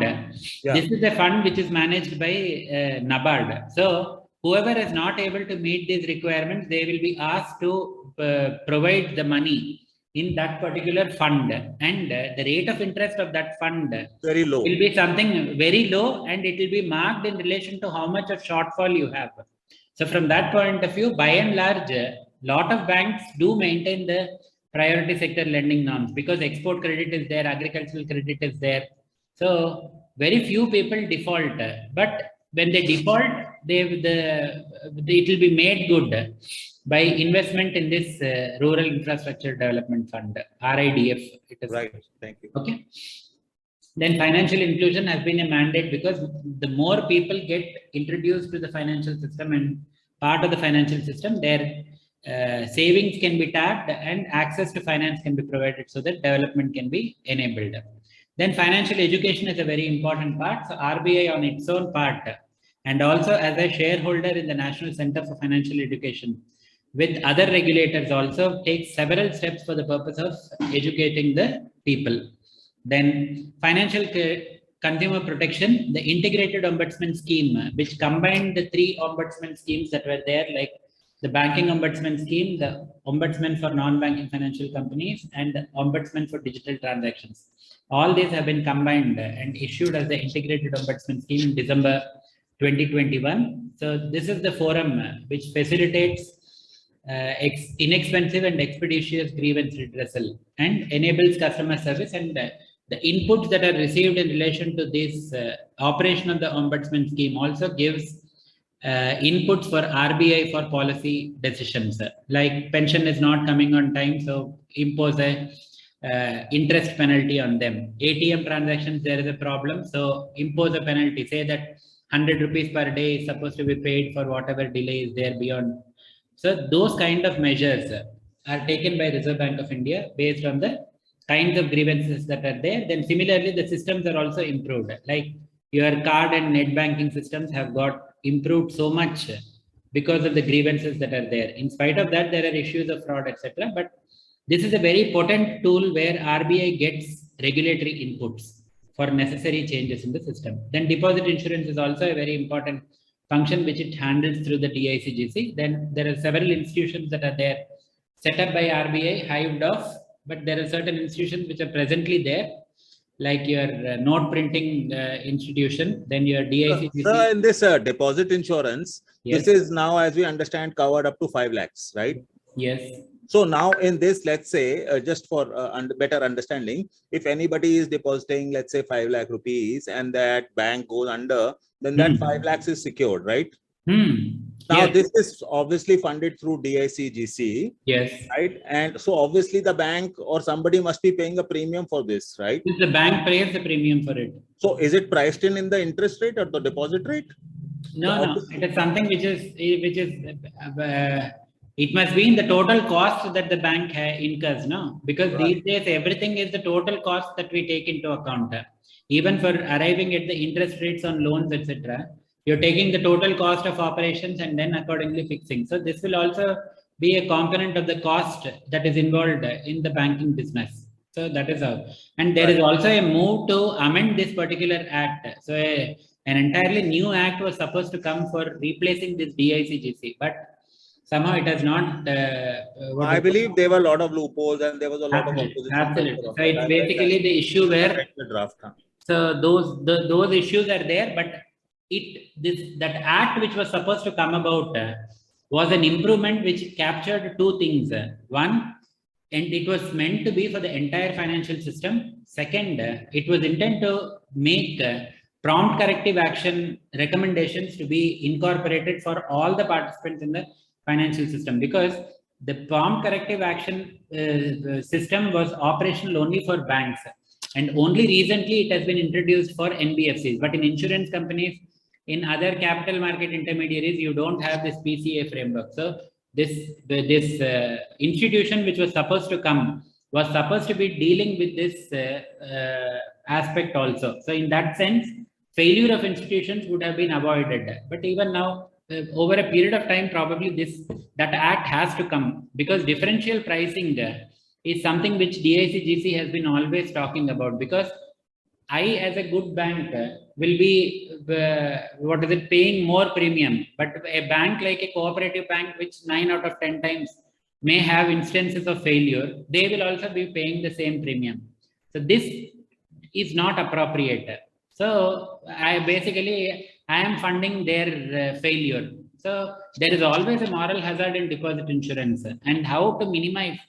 Yeah. This is a fund which is managed by NABARD. So whoever is not able to meet these requirements, they will be asked to provide the money in that particular fund, and the rate of interest of that fund very low will be something very low, and it will be marked in relation to how much of shortfall you have. So from that point of view, by and large, a lot of banks do maintain the priority sector lending norms because export credit is there, agricultural credit is there. So very few people default, but when they default, it will be made good by investment in this Rural Infrastructure Development Fund, RIDF. It is right. Thank you. Okay. Then financial inclusion has been a mandate because the more people get introduced to the financial system and part of the financial system, their savings can be tapped and access to finance can be provided so that development can be enabled. Then financial education is a very important part. So RBI on its own part, and also as a shareholder in the National Center for Financial Education, with other regulators also takes several steps for the purpose of educating the people. Then financial consumer protection, the integrated ombudsman scheme, which combined the three ombudsman schemes that were there, like the banking ombudsman scheme, the ombudsman for non-banking financial companies, and the ombudsman for digital transactions. All these have been combined and issued as the integrated ombudsman scheme in December 2021. So this is the forum which facilitates inexpensive and expeditious grievance redressal and enables customer service, and the inputs that are received in relation to this operation of the ombudsman scheme also gives inputs for RBI for policy decisions, like pension is not coming on time, so impose a interest penalty on them. ATM transactions, there is a problem, so impose a penalty. Say that 100 rupees per day is supposed to be paid for whatever delay is there beyond. So those kind of measures are taken by Reserve Bank of India based on the kinds of grievances that are there. Then similarly, the systems are also improved. Like your card and net banking systems have got improved so much because of the grievances that are there. In spite of that, there are issues of fraud, etc. But this is a very potent tool where RBI gets regulatory inputs for necessary changes in the system. Then deposit insurance is also a very important function which it handles through the DICGC. Then there are several institutions that are there set up by RBI, hived off, but there are certain institutions which are presently there, like your note printing institution, then your DICGC. So in this deposit insurance, Yes. this is now, as we understand, covered up to 5 lakhs, right? Yes. So now in this, let's say, just for better understanding, if anybody is depositing, let's say 5 lakh rupees and that bank goes under, then that 5 lakhs is secured, right? Now Yes. this is obviously funded through DICGC, Yes. right? And so obviously the bank or somebody must be paying a premium for this, right? The bank pays the premium for it. So is it priced in the interest rate or the deposit rate? No, it is something which is it must be in the total cost that the bank incurs, no? Because these days everything is the total cost that we take into account. Even for arriving at the interest rates on loans, etc., you're taking the total cost of operations and then accordingly fixing. So this will also be a component of the cost that is involved in the banking business. So that is how. And there is also a move to amend this particular act. So an entirely new act was supposed to come for replacing this DICGC, but somehow it has not. I believe there were a lot of loopholes and there was a lot of opposition. Absolutely. So it's basically the issue where. So those issues are there, but that act which was supposed to come about was an improvement which captured two things. One, and it was meant to be for the entire financial system. Second, it was intended to make prompt corrective action recommendations to be incorporated for all the participants in the financial system, because the prompt corrective action system was operational only for banks, and only recently it has been introduced for NBFCs. But in insurance companies, in other capital market intermediaries, you don't have this PCA framework. So this institution which was supposed to come was supposed to be dealing with this aspect also. So in that sense, failure of institutions would have been avoided. But even now, over a period of time, probably that act has to come, because differential pricing is something which DICGC has been always talking about. Because I, as a good bank, will be paying more premium, but a bank like a cooperative bank, which 9 out of 10 times may have instances of failure, they will also be paying the same premium. So this is not appropriate. So I am funding their failure. So there is always a moral hazard in deposit insurance, and how to minimize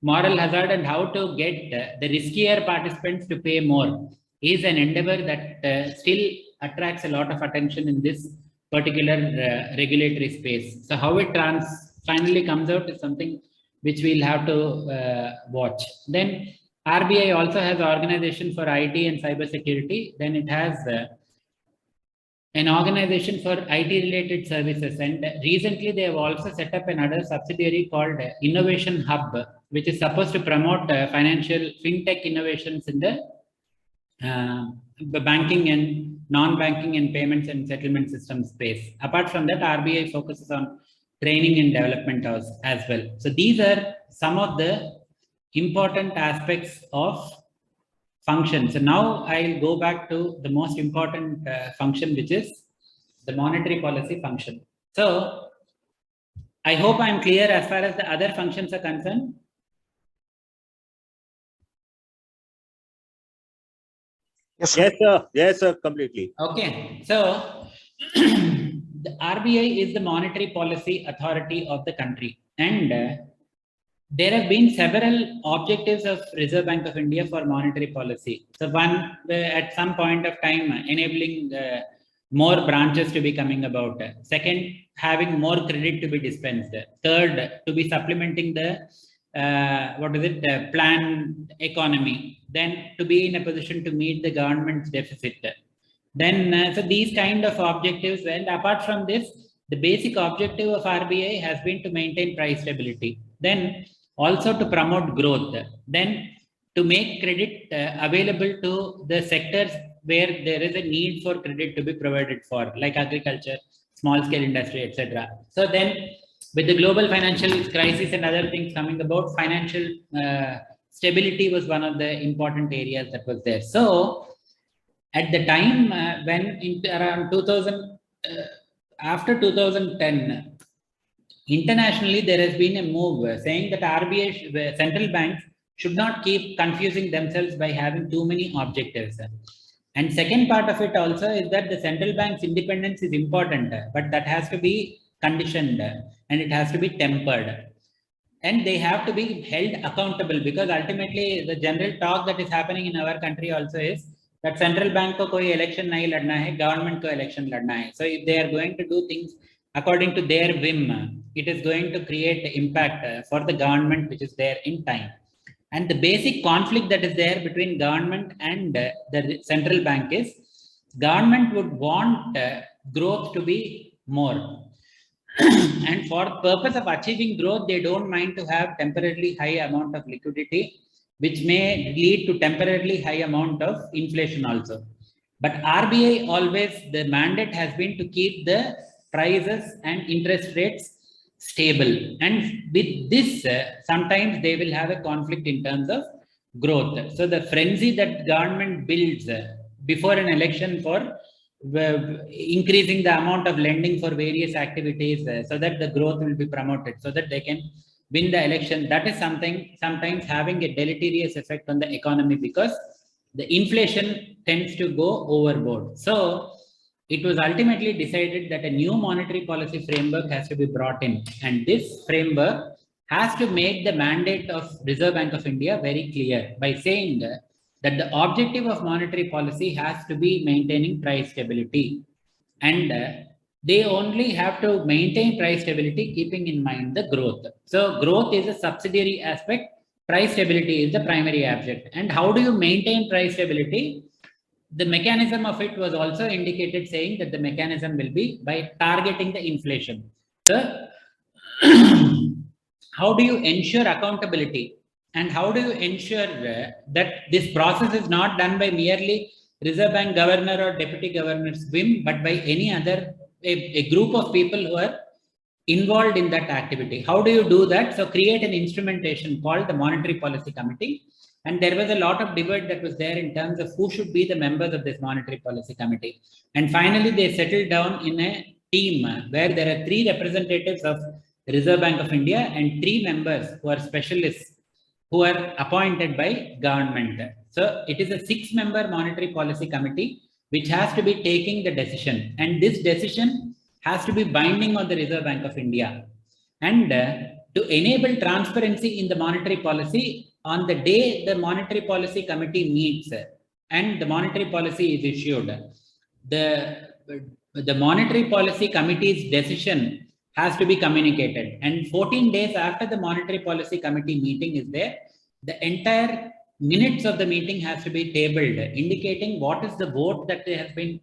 moral hazard and how to get the riskier participants to pay more is an endeavor that still attracts a lot of attention in this particular regulatory space. So how it finally comes out is something which we'll have to watch. Then RBI also has organization for IT and cyber security. Then it has an organization for IT related services, and recently they have also set up another subsidiary called Innovation Hub, which is supposed to promote financial fintech innovations in the banking and non-banking and payments and settlement system space. Apart from that, RBI focuses on training and development as well. So these are some of the important aspects of function. So now I'll go back to the most important function, which is the monetary policy function. So I hope I'm clear as far as the other functions are concerned. Yes, sir. Yes, sir. Completely. Okay. So the RBI is the monetary policy authority of the country, and there have been several objectives of Reserve Bank of India for monetary policy. So one, at some point of time, enabling more branches to be coming about. Second, having more credit to be dispensed. Third, to be supplementing the planned economy. Then to be in a position to meet the government's deficit. Then, so these kind of objectives, and apart from this, the basic objective of RBI has been to maintain price stability. Then also to promote growth. Then to make credit available to the sectors where there is a need for credit to be provided for, like agriculture, small scale industry, etc. So then with the global financial crisis and other things coming about, financial stability was one of the important areas that was there. So at the time when around 2000, after 2010, internationally there has been a move saying that RBI, central banks should not keep confusing themselves by having too many objectives. And second part of it also is that the central bank's independence is important, but that has to be conditioned and it has to be tempered. And they have to be held accountable, because ultimately the general talk that is happening in our country also is that central bank ko koi election nahi ladna hai, government ko election ladna hai. So if they are going to do things according to their whim, it is going to create impact for the government which is there in time. And the basic conflict that is there between government and the central bank is government would want growth to be more. And for the purpose of achieving growth, they don't mind to have temporarily high amount of liquidity, which may lead to temporarily high amount of inflation also. But RBI always, the mandate has been to keep the prices and interest rates stable. And with this, sometimes they will have a conflict in terms of growth. So the frenzy that government builds before an election for increasing the amount of lending for various activities so that the growth will be promoted, so that they can win the election, that is something sometimes having a deleterious effect on the economy, because the inflation tends to go overboard. So it was ultimately decided that a new monetary policy framework has to be brought in, and this framework has to make the mandate of Reserve Bank of India very clear by saying that the objective of monetary policy has to be maintaining price stability, and they only have to maintain price stability keeping in mind the growth. So growth is a subsidiary aspect, price stability is the primary aspect. And how do you maintain price stability? The mechanism of it was also indicated, saying that the mechanism will be by targeting the inflation. So how do you ensure accountability? And how do you ensure that this process is not done by merely Reserve Bank governor or deputy governor's whim, but by any other, a group of people who are involved in that activity? How do you do that? So create an instrumentation called the Monetary Policy Committee. And there was a lot of debate that was there in terms of who should be the members of this Monetary Policy Committee. And finally, they settled down in a team where there are 3 representatives of Reserve Bank of India and 3 members who are specialists who are appointed by government. So it is a 6-member Monetary Policy Committee which has to be taking the decision, and this decision has to be binding on the Reserve Bank of India. And to enable transparency in the monetary policy, on the day the Monetary Policy Committee meets and the monetary policy is issued, the Monetary Policy Committee's decision has to be communicated, and 14 days after the Monetary Policy Committee meeting is there, the entire minutes of the meeting has to be tabled, indicating what is the vote that has been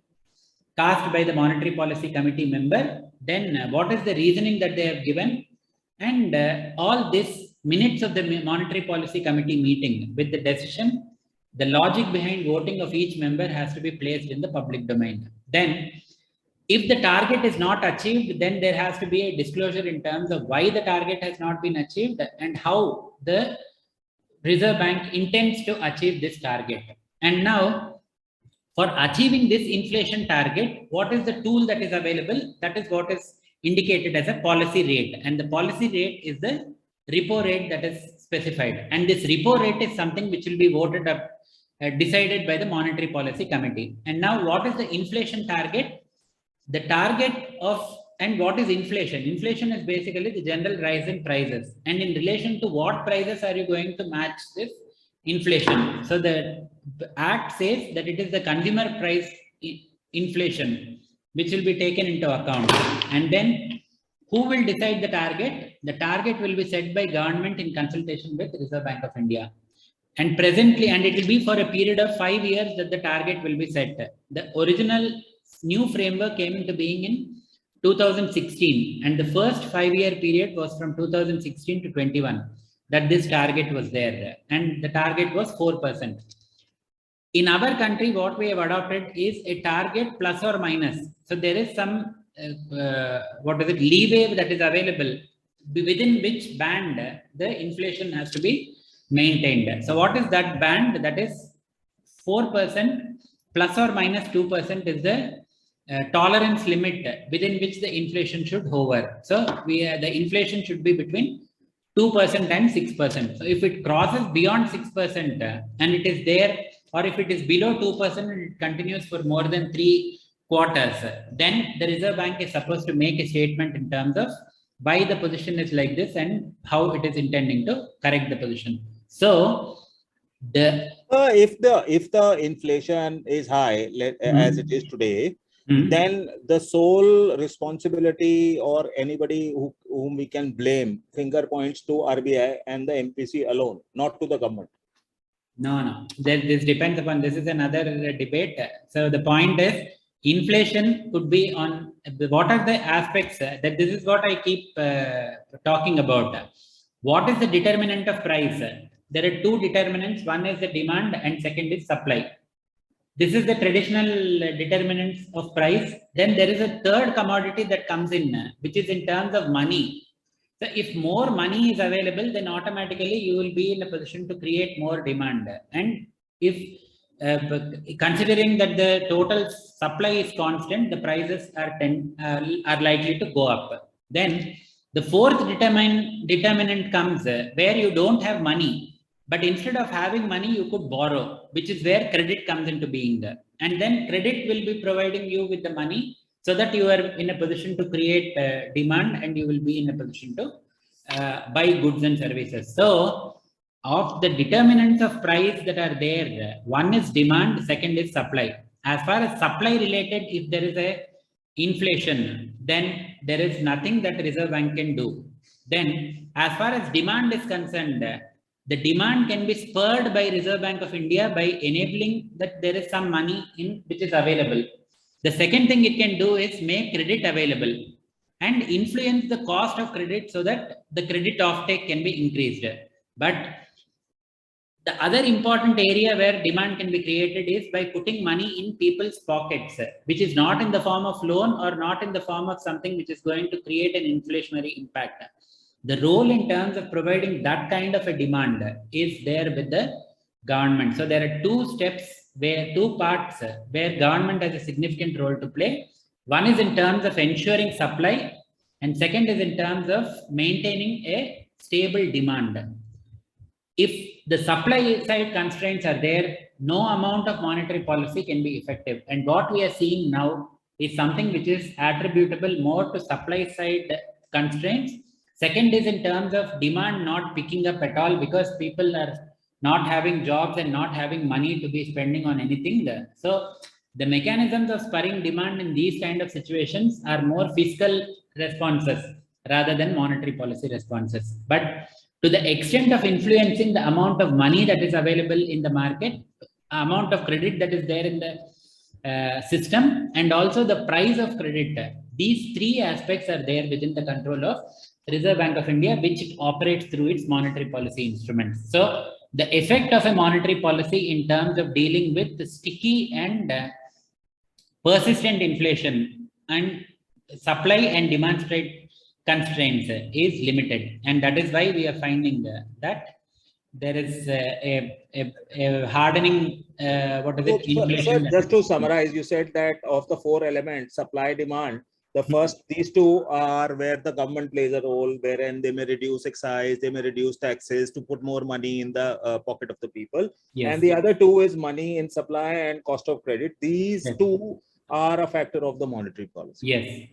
cast by the Monetary Policy Committee member, then what is the reasoning that they have given, and all this minutes of the Monetary Policy Committee meeting with the decision, the logic behind voting of each member has to be placed in the public domain. Then if the target is not achieved, then there has to be a disclosure in terms of why the target has not been achieved and how the Reserve Bank intends to achieve this target. And now, for achieving this inflation target, what is the tool that is available? That is what is indicated as a policy rate. And the policy rate is the repo rate that is specified. And this repo rate is something which will be voted up, decided by the Monetary Policy Committee. And now, what is the inflation target? the target of, and what is inflation? Inflation is basically the general rise in prices. And in relation to what prices are you going to match this inflation? So the Act says that it is the consumer price inflation which will be taken into account. And then who will decide the target? The target will be set by government in consultation with Reserve Bank of India. And presently, and it will be for a period of 5 years that the target will be set. The original new framework came into being in 2016, and the first 5-year period was from 2016 to 21 that this target was there, and the target was 4%. In our country, what we have adopted is a target plus or minus. So there is some leeway that is available within which band the inflation has to be maintained. So what is that band? That is 4% plus or minus 2% is the tolerance limit within which the inflation should hover. So the inflation should be between 2% and 6%. So if it crosses beyond 6% and it is there, or if it is below 2% and it continues for more than 3 quarters, then the Reserve Bank is supposed to make a statement in terms of why the position is like this and how it is intending to correct the position. So if the inflation is high, as it is today, then the sole responsibility or anybody whom we can blame finger points to RBI and the MPC alone, not to the government. No. This depends upon, this is another debate. So the point is, inflation could be on, what are the aspects that this is what I keep talking about. What is the determinant of price? There are 2 determinants. One is the demand and second is supply. This is the traditional determinants of price. Then there is a third commodity that comes in, which is in terms of money. So if more money is available, then automatically you will be in a position to create more demand. And if considering that the total supply is constant, the prices are likely to go up. Then the fourth determinant comes where you don't have money. But instead of having money, you could borrow, which is where credit comes into being. And then credit will be providing you with the money so that you are in a position to create demand and you will be in a position to buy goods and services. So of the determinants of price that are there, one is demand, second is supply. As far as supply related, if there is a inflation, then there is nothing that Reserve Bank can do. Then as far as demand is concerned, the demand can be spurred by Reserve Bank of India by enabling that there is some money in which is available. The second thing it can do is make credit available and influence the cost of credit so that the credit offtake can be increased. But the other important area where demand can be created is by putting money in people's pockets, which is not in the form of loan or not in the form of something which is going to create an inflationary impact. The role in terms of providing that kind of a demand is there with the government. So there are 2 steps, where 2 parts where government has a significant role to play. One is in terms of ensuring supply, and second is in terms of maintaining a stable demand. If the supply side constraints are there, no amount of monetary policy can be effective. And what we are seeing now is something which is attributable more to supply side constraints. Second is in terms of demand not picking up at all because people are not having jobs and not having money to be spending on anything. So the mechanisms of spurring demand in these kind of situations are more fiscal responses rather than monetary policy responses. But to the extent of influencing the amount of money that is available in the market, amount of credit that is there in the system, and also the price of credit, these 3 aspects are there within the control of Reserve Bank of India, which it operates through its monetary policy instruments. So the effect of a monetary policy in terms of dealing with the sticky and persistent inflation and supply and demand side constraints is limited. And that is why we are finding that there is a hardening, inflation. Just to summarize, you said that of the 4 elements, supply, demand, the first, these 2 are where the government plays a role, wherein they may reduce excise, they may reduce taxes to put more money in the pocket of the people. Yes. And the other 2 is money in supply and cost of credit. These 2 are a factor of the monetary policy. Yes.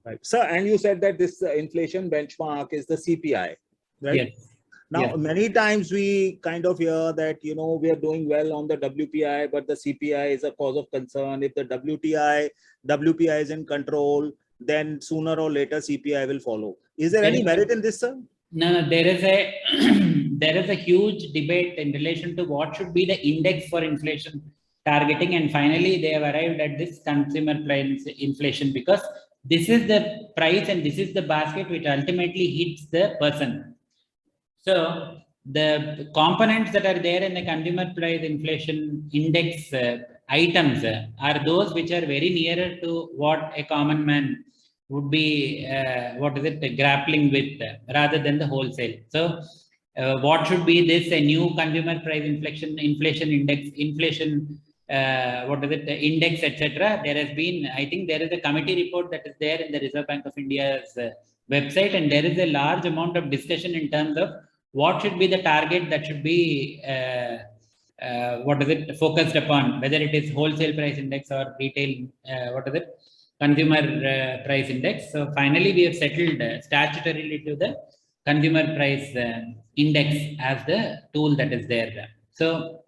Right. So, and you said that this inflation benchmark is the CPI, right? Yes. Now, Yes. many times we kind of hear that, you know, we are doing well on the WPI, but the CPI is a cause of concern. If the WPI is in control, then sooner or later CPI will follow. Is there any merit in this, sir? No, there is a there is a huge debate in relation to what should be the index for inflation targeting, and finally they have arrived at this consumer price inflation, because this is the price and this is the basket which ultimately hits the person. So the components that are there in the consumer price inflation index items are those which are very nearer to what a common man would be grappling with rather than the wholesale. So what should be this a new consumer price inflation index index, etc. There has been, I think there is a committee report that is there in the Reserve Bank of India's website, and there is a large amount of discussion in terms of what should be the target that should be focused upon, whether it is wholesale price index or retail consumer price index. So finally we have settled statutorily to the consumer price index as the tool that is there. So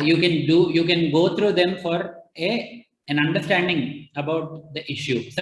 you can go through them for an understanding about the issue. So